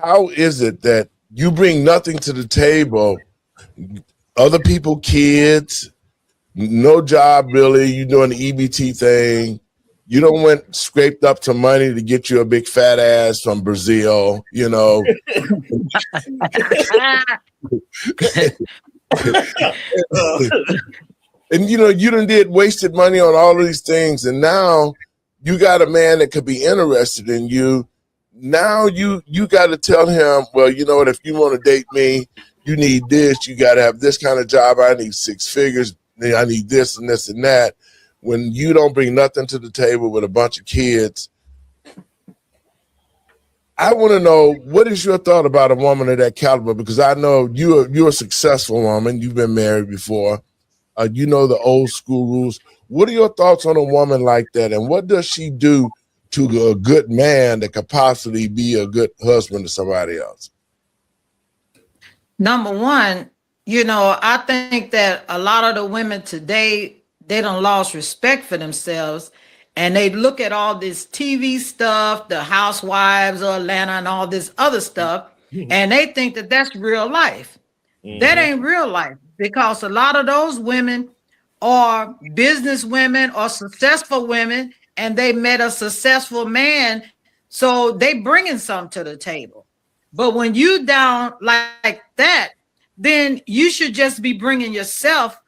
How is it that you bring nothing to the table? Other people, kids, no job really. You doing the EBT thing. You don't went scraped up some money to get you a big fat ass from Brazil, you know. And you know, you done did wasted money on all of these things, and now you got a man that could be interested in you. Now you got to tell him, well, you know what, if you want to date me, you need this, you got to have this kind of job. I need 6 figures. I need this and this and that. When you don't bring nothing to the table with a bunch of kids, I want to know, what is your thought about a woman of that caliber? Because I know you're a successful woman. You've been married before. You know the old school rules. What are your thoughts on a woman like that? And what does she do to a good man that could possibly be a good husband to somebody else? Number one, you know, I think that a lot of the women today, they done lost respect for themselves, and they look at all this TV stuff, the Housewives of Atlanta and all this other stuff, and they think that that's real life. That ain't real life, because a lot of those women are business women or successful women, and they met a successful man, so they bringing something to the table. But when you down like that, then you should just be bringing yourself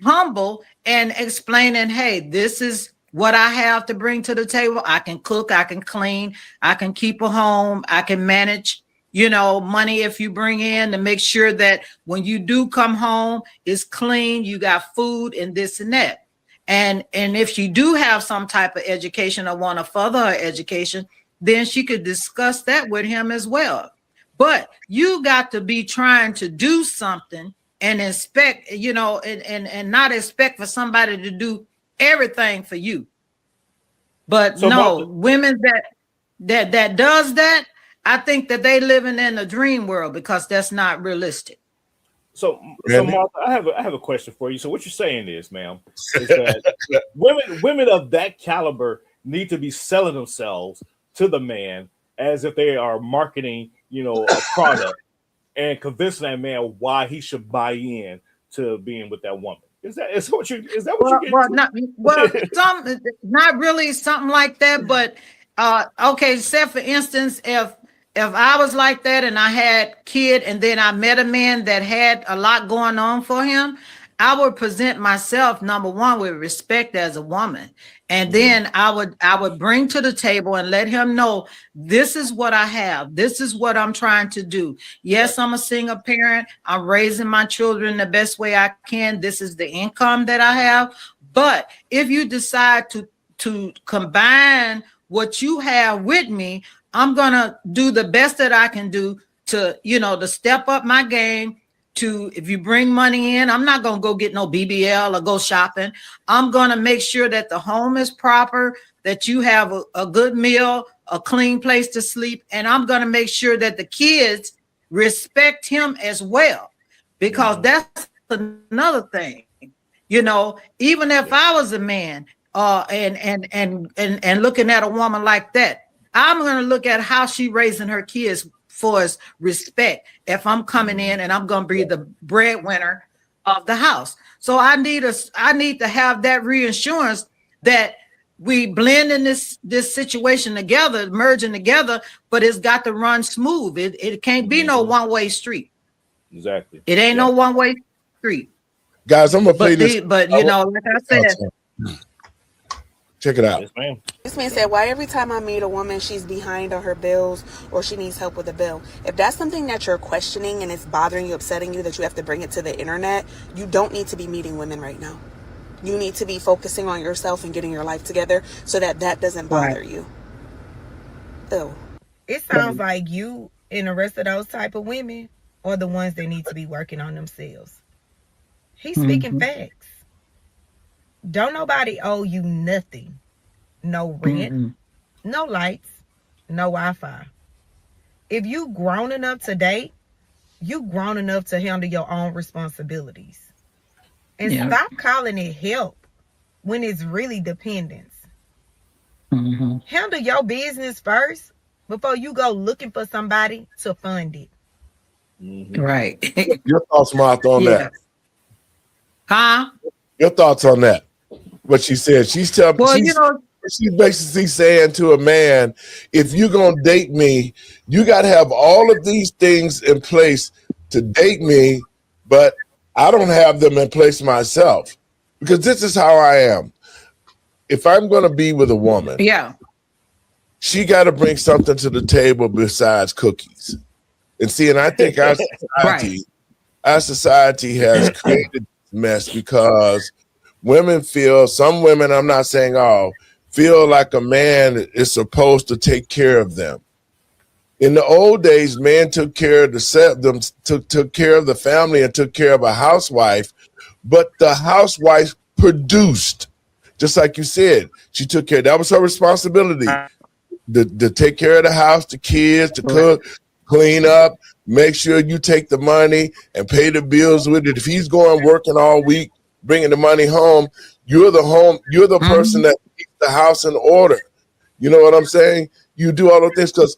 humble and explaining, hey, this is what I have to bring to the table. I can cook, I can clean, I can keep a home, I can manage, you know, money if you bring in, to make sure that when you do come home, it's clean, you got food and this and that. And if she do have some type of education or want to further her education, then she could discuss that with him as well. But you got to be trying to do something and expect, you know, and not expect for somebody to do everything for you. But so no, women that does that, I think that they living in a dream world, because that's not realistic. So Martha, I have a question for you. So what you're saying is, ma'am, is that women of that caliber need to be selling themselves to the man as if they are marketing, you know, a product, and convincing that man why he should buy in to being with that woman. Is that what you Well, get? not really something like that, but okay, say for instance, if I was like that and I had kid and then I met a man that had a lot going on for him, I would present myself, number one, with respect as a woman. And then I would bring to the table and let him know, this is what I have. This is what I'm trying to do. Yes, I'm a single parent. I'm raising my children the best way I can. This is the income that I have. But if you decide to combine what you have with me, I'm going to do the best that I can do to, to step up my game. If you bring money in, I'm not going to go get no BBL or go shopping. I'm going to make sure that the home is proper, that you have a good meal, a clean place to sleep. And I'm going to make sure that the kids respect him as well, because that's another thing. Even if I was a man and looking at a woman like that, I'm going to look at how she raising her kids for his respect. If I'm coming in and I'm going to be the breadwinner of the house, so I need to have that reassurance that we blend in this situation together, merging together, but it's got to run smooth. It can't be no one-way street. Exactly. It ain't no one-way street. Guys, I'm gonna play this. But like I said. Check it out. Yes, ma'am. This man said, why every time I meet a woman, she's behind on her bills or she needs help with a bill? If that's something that you're questioning and it's bothering you, upsetting you, that you have to bring it to the internet, you don't need to be meeting women right now. You need to be focusing on yourself and getting your life together so that doesn't bother you. Ew. It sounds like you and the rest of those type of women are the ones that need to be working on themselves. He's speaking facts. Don't nobody owe you nothing. No rent, no lights, no Wi-Fi. If you grown enough to date, you grown enough to handle your own responsibilities. And stop calling it help when it's really dependence. Handle your business first before you go looking for somebody to fund it. Right. Your thoughts, Martha, on that? Huh? Your thoughts on that? What she said? She's telling. Well, she's basically saying to a man, if you're gonna date me, you got to have all of these things in place to date me, but I don't have them in place myself, because this is how I am. If I'm gonna be with a woman, she got to bring something to the table besides cookies. And see, and I think our society has created this mess because some women, I'm not saying all, feel like a man is supposed to take care of them. In the old days, men took care of took care of the family and took care of a housewife, but the housewife produced, just like you said. She took care. That was her responsibility to take care of the house, the kids, to cook, clean up, make sure you take the money and pay the bills with it. If he's going working all week, bringing the money home, you're the person that keeps the house in order. You know what I'm saying? You do all of this because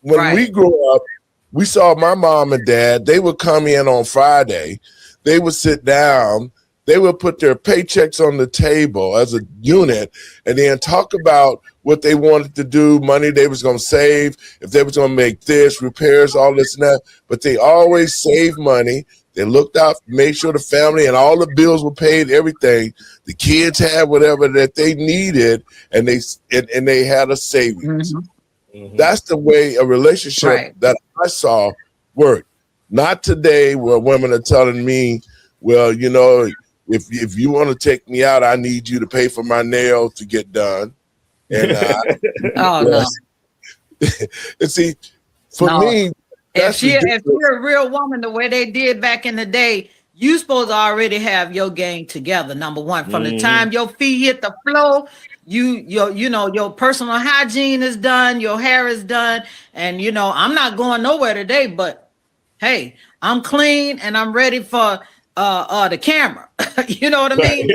when we grew up, we saw my mom and dad. They would come in on Friday. They would sit down. They would put their paychecks on the table as a unit and then talk about what they wanted to do, money they was going to save, if they was going to make this, repairs, all this and that. But they always saved money. They looked out, made sure the family and all the bills were paid, everything. The kids had whatever that they needed, and they had a savings. That's the way a relationship that I saw worked. Not today, where women are telling me, well, if you want to take me out, I need you to pay for my nails to get done. And no. And see, for me, if you're a real woman, the way they did back in the day, you supposed to already have your game together. Number one, from the time your feet hit the floor, your personal hygiene is done, your hair is done, and I'm not going nowhere today, but hey, I'm clean and I'm ready for the camera. You know what I mean?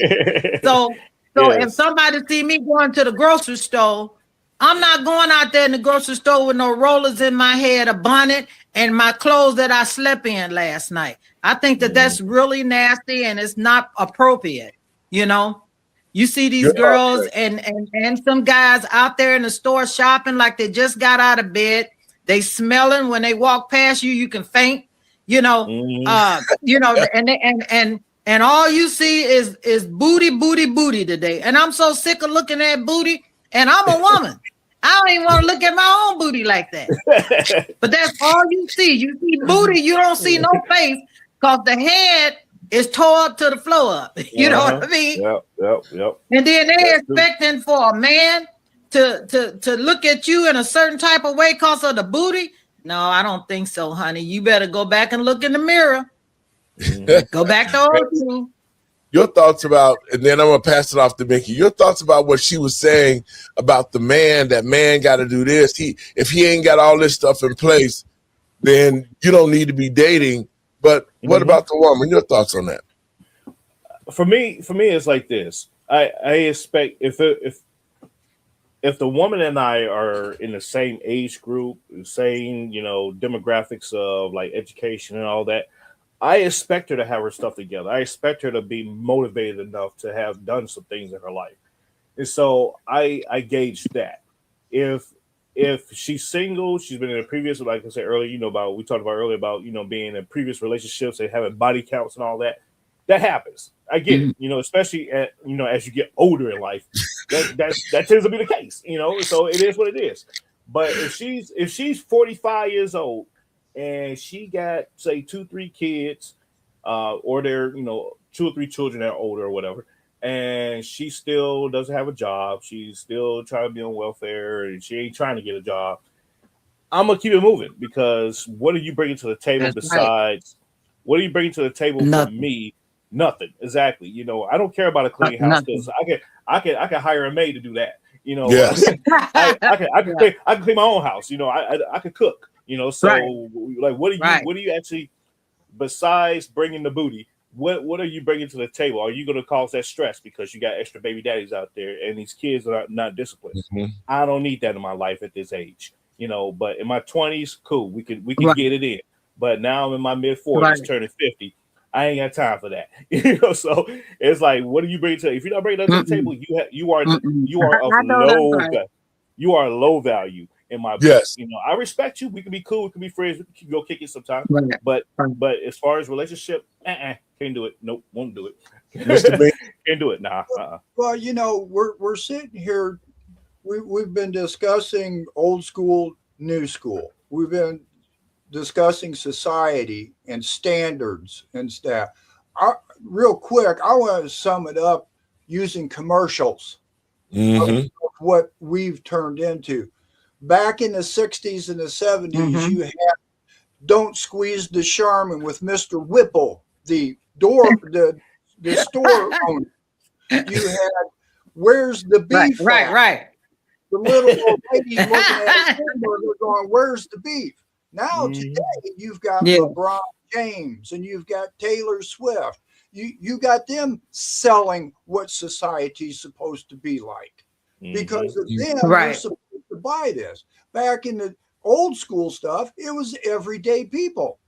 So if somebody see me going to the grocery store I'm not going out there in the grocery store with no rollers in my head, a bonnet, and my clothes that I slept in last night. I think that that's really nasty and it's not appropriate. You know, you see these girls and some guys out there in the store shopping like they just got out of bed. They smelling when they walk past you, you can faint. You know, you know, and all you see is booty today. And I'm so sick of looking at booty. And I'm a woman. I don't even want to look at my own booty like that. But that's all you see. You see booty, you don't see no face because the head is tore up to the floor up. You know what I mean? Yep. And then they're expecting for a man to look at you in a certain type of way because of the booty. No, I don't think so, honey. You better go back and look in the mirror. Go back to old school. Your thoughts about, and then I'm gonna pass it off to Mickey. Your thoughts about what she was saying about the man. That man got to do this. If he ain't got all this stuff in place, then you don't need to be dating. But what about the woman? Your thoughts on that? For me, it's like this. I expect if the woman and I are in the same age group, same demographics of like education and all that, I expect her to have her stuff together. I expect her to be motivated enough to have done some things in her life. And so I gauge that. If she's single, she's been in a previous, like I said earlier, we talked about earlier about, being in previous relationships and having body counts and all that. That happens. I get it, especially as you get older in life, that tends to be the case, so it is what it is. But if she's 45 years old, and she got, say, 2-3 kids, or they're, 2 or 3 children that are older or whatever, and she still doesn't have a job. She's still trying to be on welfare, and she ain't trying to get a job. I'm going to keep it moving, because what are you bringing to the table besides, what are you bringing to the table for me? Nothing. Exactly. I don't care about a clean house, because I can hire a maid to do that. Yes. I can clean my own house. I can cook. So like, what do you actually, besides bringing the booty, what are you bringing to the table? Are you going to cause that stress because you got extra baby daddies out there and these kids are not disciplined? I don't need that in my life at this age, but in my 20s, cool. We can get it in, but now I'm in my mid 40s, turning 50. I ain't got time for that. So it's like, what do you bring to, if you're not bringing that to the table, you are low value. In my book. Yes, I respect you. We can be cool. We can be friends. We can go kick it sometime. But as far as relationship, can't do it. Nope, won't do it. Mr. B. Can't do it. Nah. Well, we're sitting here. We've been discussing old school, new school. We've been discussing society and standards and stuff. Real quick, I want to sum it up using commercials of what we've turned into. Back in the 60s and the 70s, you had Don't Squeeze the Charmin with Mr. Whipple, the store owner. You had Where's the Beef? Right. The little old lady looking at the hamburger going, where's the beef? Now today you've got LeBron James and you've got Taylor Swift. You got them selling what society's supposed to be like. Because of them, you're supposed to buy this. Back in the old school stuff, it was everyday people.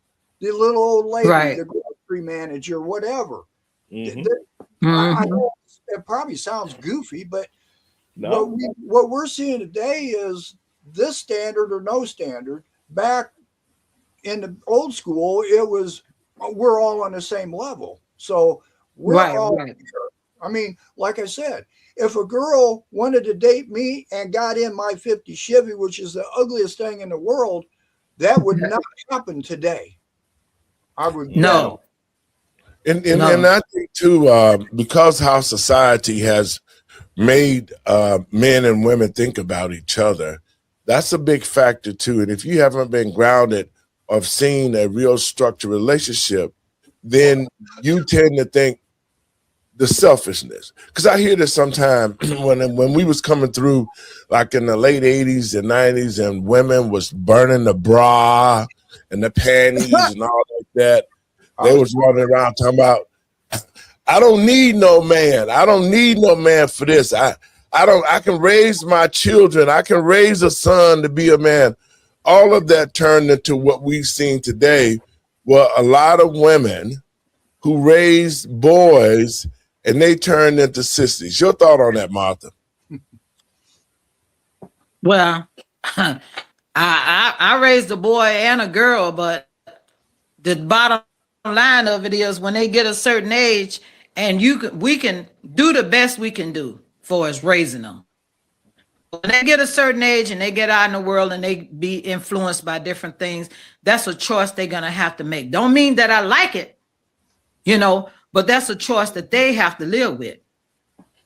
The little old lady, the grocery manager, whatever. I know it probably sounds goofy, but what we're seeing today is this standard or no standard. Back in the old school, it was we're all on the same level. So we're all here. I mean, like I said, if a girl wanted to date me and got in my 50 Chevy, which is the ugliest thing in the world, that would not happen today. I would no. And I think too, because how society has made men and women think about each other, that's a big factor too. And if you haven't been grounded of seeing a real structured relationship, then you tend to think the selfishness. Because I hear this sometimes when we was coming through, like in the late 80s and 90s, and women was burning the bra and the panties and all like that. They was running around talking about, I don't need no man. I don't need no man for this. I can raise my children. I can raise a son to be a man. All of that turned into what we've seen today, were a lot of women who raised boys and they turned into sissies. Your thought on that, Martha? Well, I raised a boy and a girl, but the bottom line of it is when they get a certain age, and we can do the best we can do for us raising them. When they get a certain age and they get out in the world and they be influenced by different things, that's a choice they're gonna have to make. Don't mean that I like it, but that's a choice that they have to live with.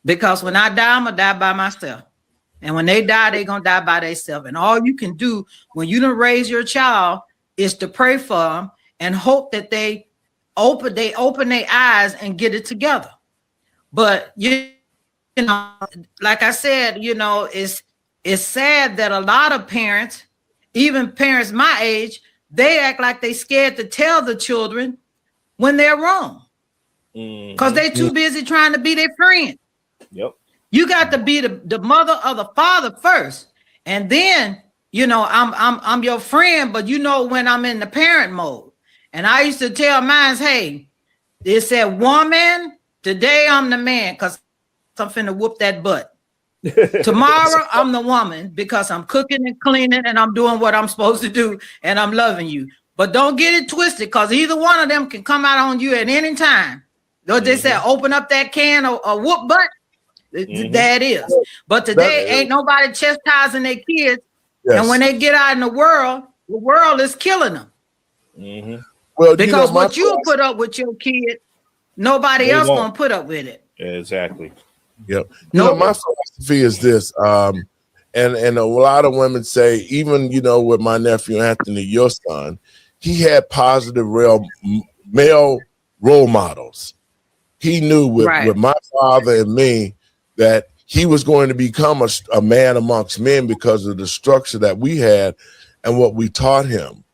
Because when I die, I'm gonna die by myself. And when they die, they're gonna die by themselves. And all you can do when you don't raise your child is to pray for them and hope that they open their eyes and get it together. But like I said, it's sad that a lot of parents, even parents my age, they act like they scared to tell the children when they're wrong. Because they're too busy trying to be their friend. Yep. You got to be the mother or the father first. And then, I'm your friend, but when I'm in the parent mode. And I used to tell mine, hey, it said woman, today I'm the man because I'm finna whoop that butt. Tomorrow I'm the woman because I'm cooking and cleaning and I'm doing what I'm supposed to do and I'm loving you. But don't get it twisted because either one of them can come out on you at any time. They say open up that can or whoop butt. That is. But today ain't nobody chastising their kids. Yes. And when they get out in the world is killing them. Mm-hmm. Well, because what you put up with your kid, nobody else gonna put up with it. Exactly. Yep. My philosophy is this, and a lot of women say, even with my nephew Anthony, your son, he had positive male role models. He knew with my father and me that he was going to become a man amongst men because of the structure that we had and what we taught him.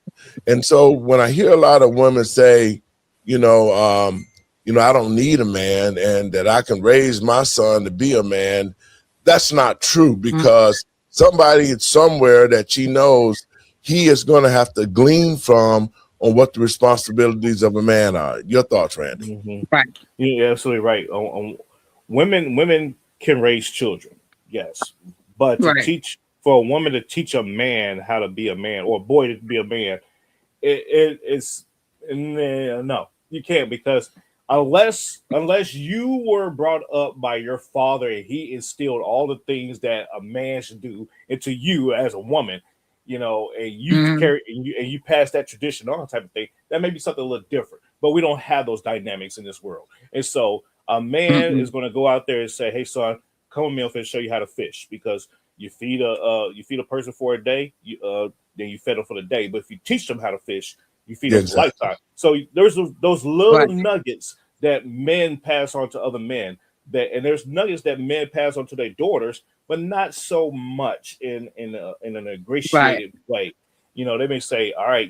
And so when I hear a lot of women say, I don't need a man and that I can raise my son to be a man, that's not true because somebody somewhere that she knows he is going to have to glean from on what the responsibilities of a man are. Your thoughts, Randy? Mm-hmm. Right. You're absolutely right. Women can raise children, yes, but for a woman to teach a man how to be a man or a boy to be a man, it's no, you can't, because unless you were brought up by your father and he instilled all the things that a man should do into you as a woman, and you carry and you pass that tradition on, type of thing, that may be something a little different. But we don't have those dynamics in this world, and so a man is going to go out there and say, "Hey, son, come with me, I'm going to show you how to fish," because you feed a person for a day, then you fed them for the day. But if you teach them how to fish, you feed them a lifetime. So there's those little nuggets that men pass on to other men, and there's nuggets that men pass on to their daughters, but not so much in an ingratiated way. They may say, "All right,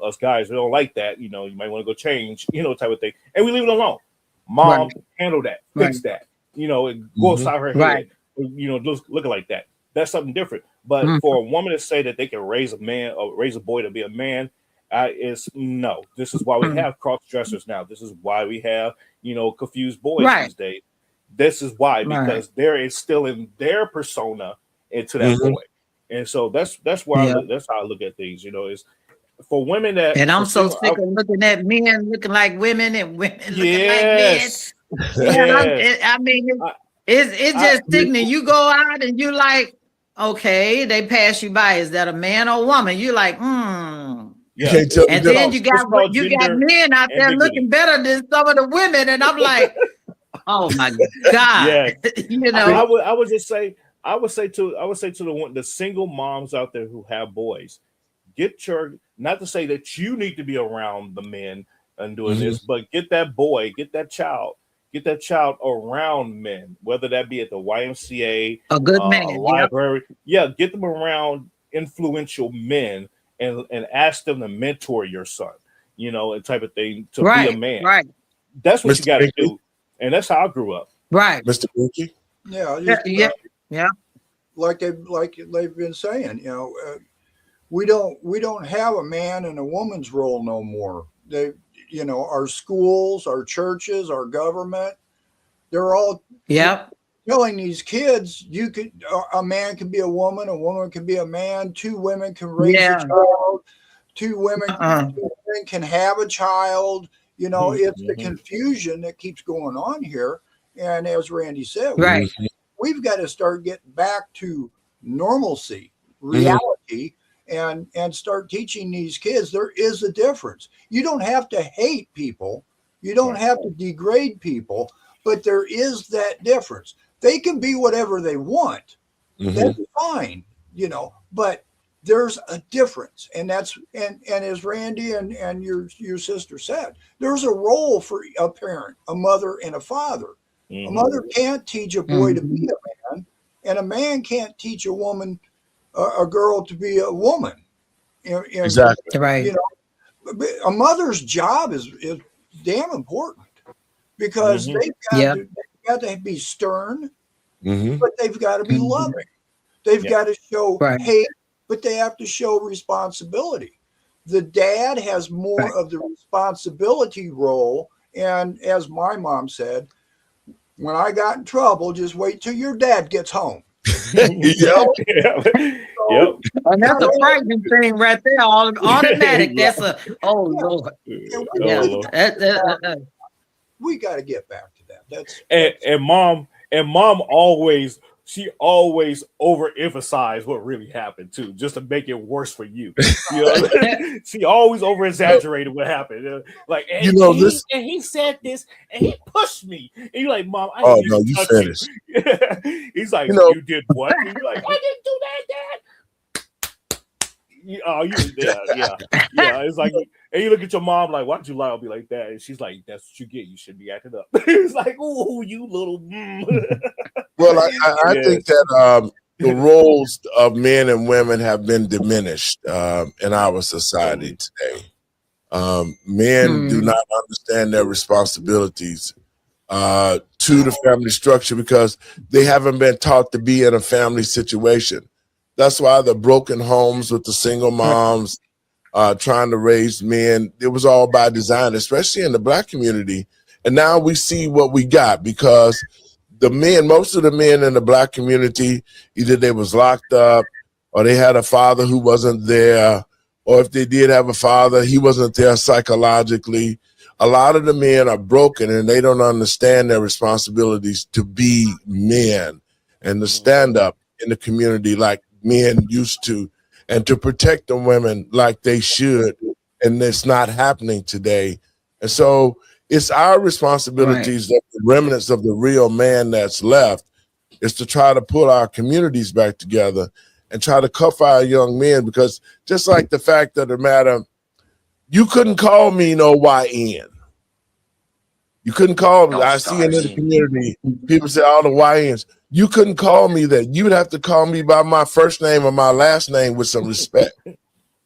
us guys, we don't like that. You might want to go change, type of thing," and we leave it alone. Mom, handle that, fix that. And go inside her head. Just looking like that. That's something different. But for a woman to say that they can raise a man or raise a boy to be a man, is no. This is why we have cross dressers now. This is why we have confused boys these days. This is why, because they're instilling their persona into that boy, and so that's why that's how I look at things. Is for women that, and I'm so sick of looking at men looking like women and women looking like men. I mean, it's just sickening. You go out and you like, okay, they pass you by. Is that a man or a woman? You're like, Yeah. And then you got men out there looking better than some of the women, and I'm like, oh my God. Yeah. I would say to the single moms out there who have boys, not to say that you need to be around the men and doing this, but get that child around men, whether that be at the YMCA, a good man, library. Get them around influential men and ask them to mentor your son, and type of thing, to be a man. Right. That's what you got to do. And that's how I grew up. Right. Mr. Bucci? Yeah. Yeah. like they've been saying, we don't have a man and a woman's role no more. They, our schools, our churches, our government, they're all telling these kids a man can be a woman can be a man, two women can raise a child, two women can have a child. It's the confusion that keeps going on here. And as Randy said, we've got to start getting back to normalcy, reality, and start teaching these kids there is a difference. You don't have to hate people. You don't have to degrade people, but there is that difference. They can be whatever they want. That's fine, but there's a difference. And that's, and as Randy and your sister said, there's a role for a parent, a mother and a father. A mother can't teach a boy to be a man, and a man can't teach a woman, a girl to be a woman. Exactly. Right. A mother's job is damn important, because they've got to be stern, but they've got to be loving. They've got to show hate, but they have to show responsibility. The dad has more of the responsibility role. And as my mom said, when I got in trouble, just wait till your dad gets home. And that's a frightening thing right there. Automatic. That's oh Lord. We got to get back to that. That's and mom always overemphasized what really happened too, just to make it worse for you. She always over exaggerated what happened. Like, and he said this, and he pushed me. And you're like, Mom, I didn't you finished. He's like, you did what? And you're like, I didn't do that, Dad. It's like, and you look at your mom like, why'd you lie on me like that? And she's like, that's what you get. You should be acting up. It's like, oh, you little. Well, I think that the roles of men and women have been diminished in our society today. Men do not understand their responsibilities to the family structure because they haven't been taught to be in a family situation. That's why the broken homes with the single moms trying to raise men, it was all by design, especially in the Black community. And now we see what we got, because most of the men in the Black community, either they was locked up or they had a father who wasn't there, or if they did have a father, he wasn't there psychologically. A lot of the men are broken and they don't understand their responsibilities to be men and to stand up in the community like men used to, and to protect the women like they should. And it's not happening today. And so it's our responsibilities, that the remnants of the real man that's left, is to try to pull our communities back together and try to cuff our young men, because just like the fact of the matter, you couldn't call me no YN. You couldn't call me. I see it in the community. People say all the YNs. You couldn't call me that. You'd have to call me by my first name or my last name with some respect.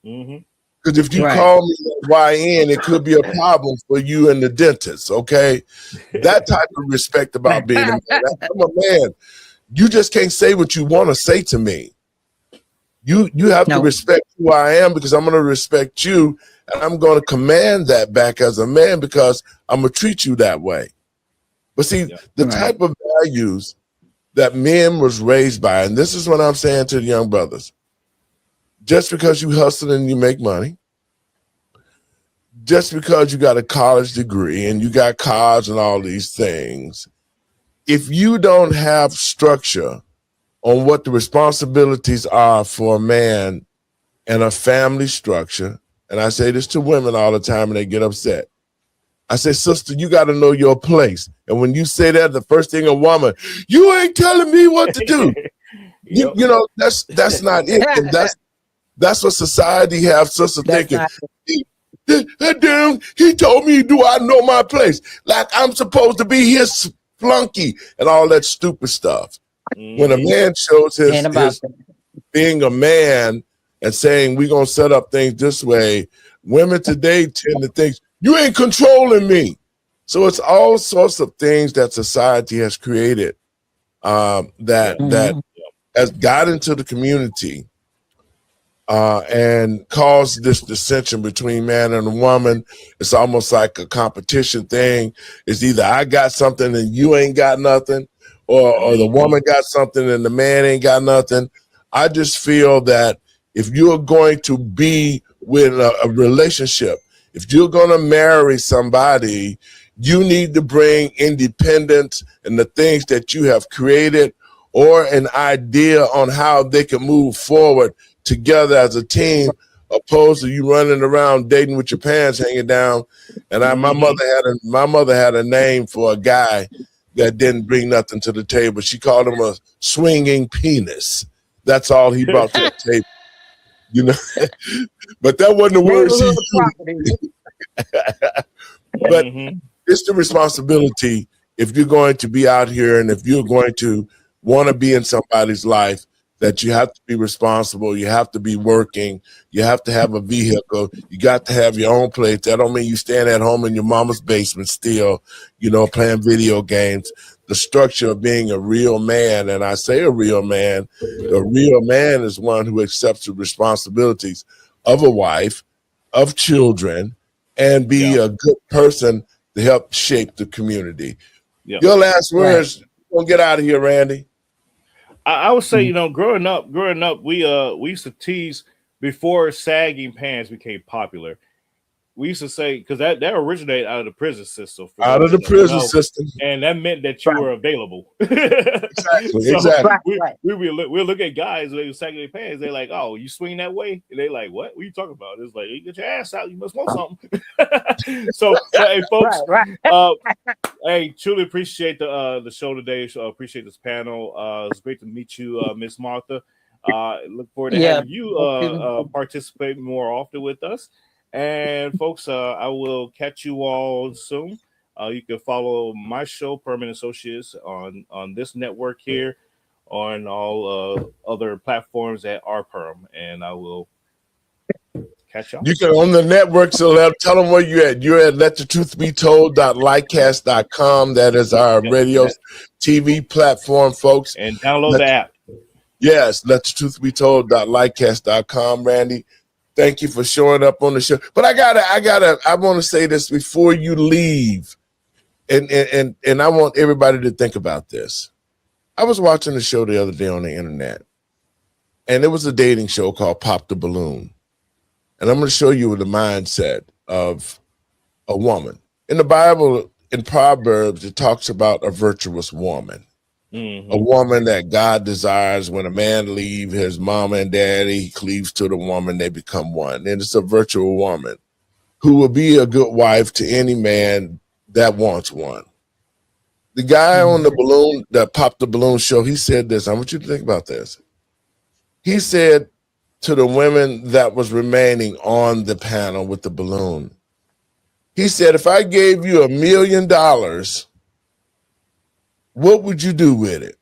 Because if you call me YN, it could be a problem for you and the dentist, okay? That type of respect about being a man. I'm a man. You just can't say what you want to say to me. You have to respect who I am, because I'm going to respect you, and I'm going to command that back as a man, because I'm going to treat you that way. But see, the type of values that men was raised by, and this is what I'm saying to the young brothers, just because you hustle and you make money, just because you got a college degree and you got cars and all these things, if you don't have structure on what the responsibilities are for a man and a family structure, and I say this to women all the time and they get upset. I say, sister, you got to know your place. And when you say that, the first thing a woman, you ain't telling me what to do. You know, that's not it. And that's what society have sister thinking. Damn, he told me, do I know my place? Like I'm supposed to be his flunky and all that stupid stuff. When a man shows his being a man and saying we're going to set up things this way, women today tend to think, you ain't controlling me. So it's all sorts of things that society has created that has got into the community and caused this dissension between man and woman. It's almost like a competition thing. It's either I got something and you ain't got nothing, or the woman got something and the man ain't got nothing. I just feel that if you're going to be with a relationship, if you're going to marry somebody, you need to bring independence and the things that you have created, or an idea on how they can move forward together as a team, opposed to you running around dating with your pants hanging down. And my mother had a name for a guy that didn't bring nothing to the table. She called him a swinging penis. That's all he brought to the table. You know, but that wasn't the word she used. But it's the responsibility, if you're going to be out here and if you're going to want to be in somebody's life, that you have to be responsible. You have to be working. You have to have a vehicle. You got to have your own place. That don't mean you stand at home in your mama's basement still, you know, playing video games. The structure of being a real man, and I say a real man is one who accepts the responsibilities of a wife, of children, and be a good person to help shape the community. Your last words. We'll get out of here, Randy. I would say, you know, growing up, we used to tease before sagging pants became popular. We used to say, because that originated out of the prison system. System. And that meant that you were available. Exactly. We look at guys when they sagging their pants. They're like, "Oh, you swing that way?" And they're like, "What? What are you talking about?" It's like, you get your ass out. You must want something. So, hey, folks, hey, truly appreciate the show today. Appreciate this panel. It's great to meet you, Miss Martha. Look forward to having you participate more often with us. And folks, I will catch you all soon. You can follow my show, Permanent Associates, on this network here, on all other platforms at RPerm, and I will catch y'all. You can on the network, so tell them where you're at. You're at LetTheTruthBeTold.Lightcast.com. That is our radio TV platform, folks. And download the app. Yes, LetTheTruthBeTold.Lightcast.com. Randy, thank you for showing up on the show. But I want to say this before you leave, and I want everybody to think about this. I was watching a show the other day on the internet, and it was a dating show called Pop the Balloon. And I'm going to show you the mindset of a woman. In the Bible, in Proverbs, it talks about a virtuous woman. A woman that God desires. When a man leaves his mama and daddy, he cleaves to the woman, they become one. And it's a virtual woman who will be a good wife to any man that wants one. The guy on the balloon that Popped the Balloon show, he said this. I want you to think about this. He said to the women that was remaining on the panel with the balloon, he said, if I gave you $1 million, what would you do with it?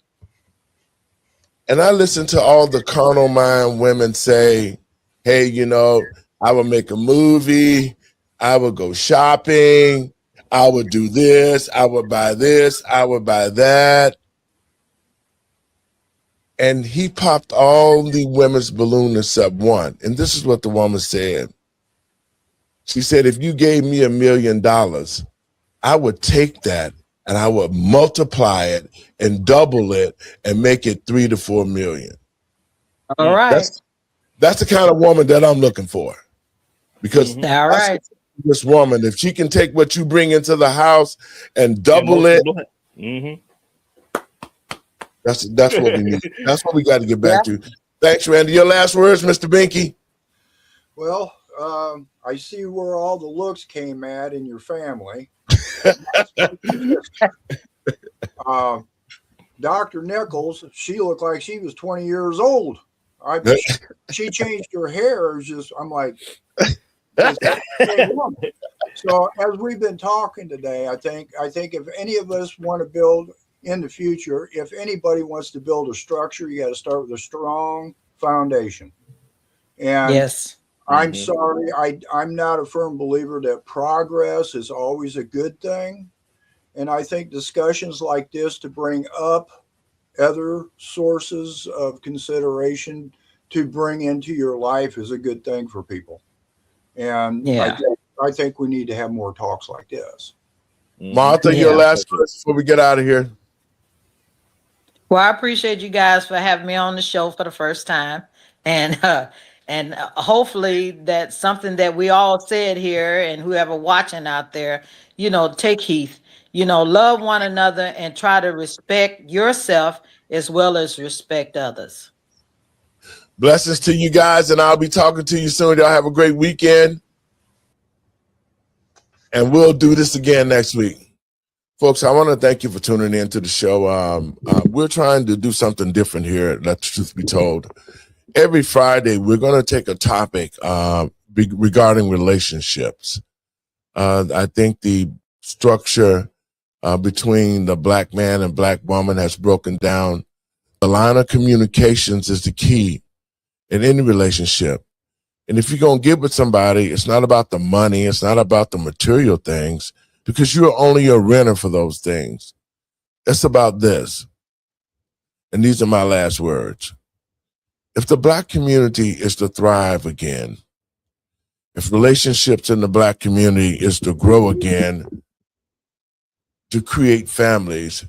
And I listened to all the carnal mind women say, hey, you know, I would make a movie, I would go shopping, I would do this, I would buy this, I would buy that. And he popped all the women's balloon except one. And this is what the woman said. She said, if you gave me $1 million, I would take that and I would multiply it and double it and make it 3 to 4 million. All right. That's the kind of woman that I'm looking for. Because this woman, if she can take what you bring into the house and double it, that's what we need. That's what we got to get back to. Thanks, Randy. Your last words, Mr. Binky? Well, I see where all the looks came at in your family. Dr. Nichols, she looked like she was 20 years old. She changed her hair. I'm like, so as we've been talking today, I think if any of us want to build in the future, if anybody wants to build a structure, you got to start with a strong foundation. And yes, I'm sorry, I'm not a firm believer that progress is always a good thing. And I think discussions like this to bring up other sources of consideration to bring into your life is a good thing for people. And Yeah. I think we need to have more talks like this. Martha, your last question before we get out of here. Well, I appreciate you guys for having me on the show for the first time, and hopefully that's something that we all said here, and whoever watching out there, take heed, love one another and try to respect yourself as well as respect others. Blessings to you guys, and I'll be talking to you soon. Y'all have a great weekend, and we'll do this again next week. Folks, I want to thank you for tuning in to the show. We're trying to do something different here at Let the Truth Be Told. Every Friday, we're going to take a topic regarding relationships. I think the structure between the black man and black woman has broken down. The line of communications is the key in any relationship. And if you're going to get with somebody, it's not about the money. It's not about the material things, because you're only a renter for those things. It's about this. And these are my last words. If the black community is to thrive again, if relationships in the black community is to grow again, to create families,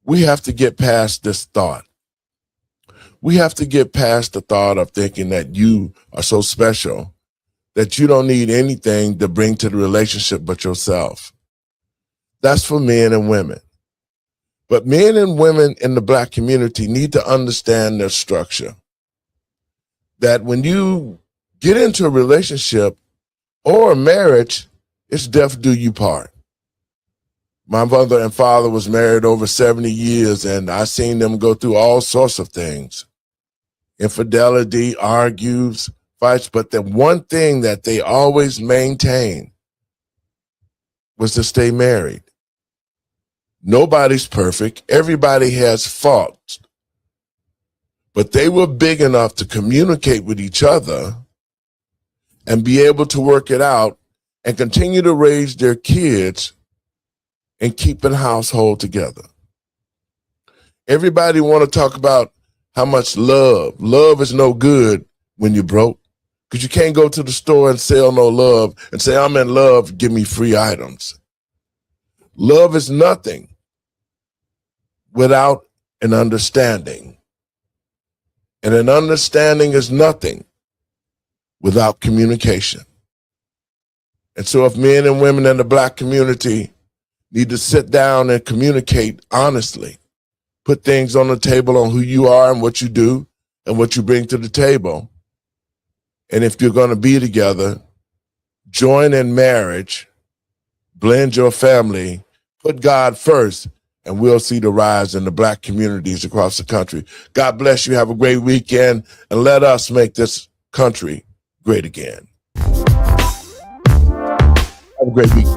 we have to get past this thought. We have to get past the thought of thinking that you are so special that you don't need anything to bring to the relationship but yourself. That's for men and women. But men and women in the black community need to understand their structure. That when you get into a relationship or a marriage, it's death do you part. My mother and father was married over 70 years, and I seen them go through all sorts of things. Infidelity, argues, fights, but the one thing that they always maintained was to stay married. Nobody's perfect. Everybody has faults. But they were big enough to communicate with each other and be able to work it out and continue to raise their kids and keep a household together. Everybody want to talk about how much love. Love is no good when you're broke, because you can't go to the store and sell no love and say, I'm in love, give me free items. Love is nothing without an understanding. And an understanding is nothing without communication. And so if men and women in the black community need to sit down and communicate honestly, put things on the table on who you are and what you do and what you bring to the table. And if you're going to be together, join in marriage, blend your family, put God first, and we'll see the rise in the black communities across the country. God bless you. Have a great weekend, and let us make this country great again. Have a great week.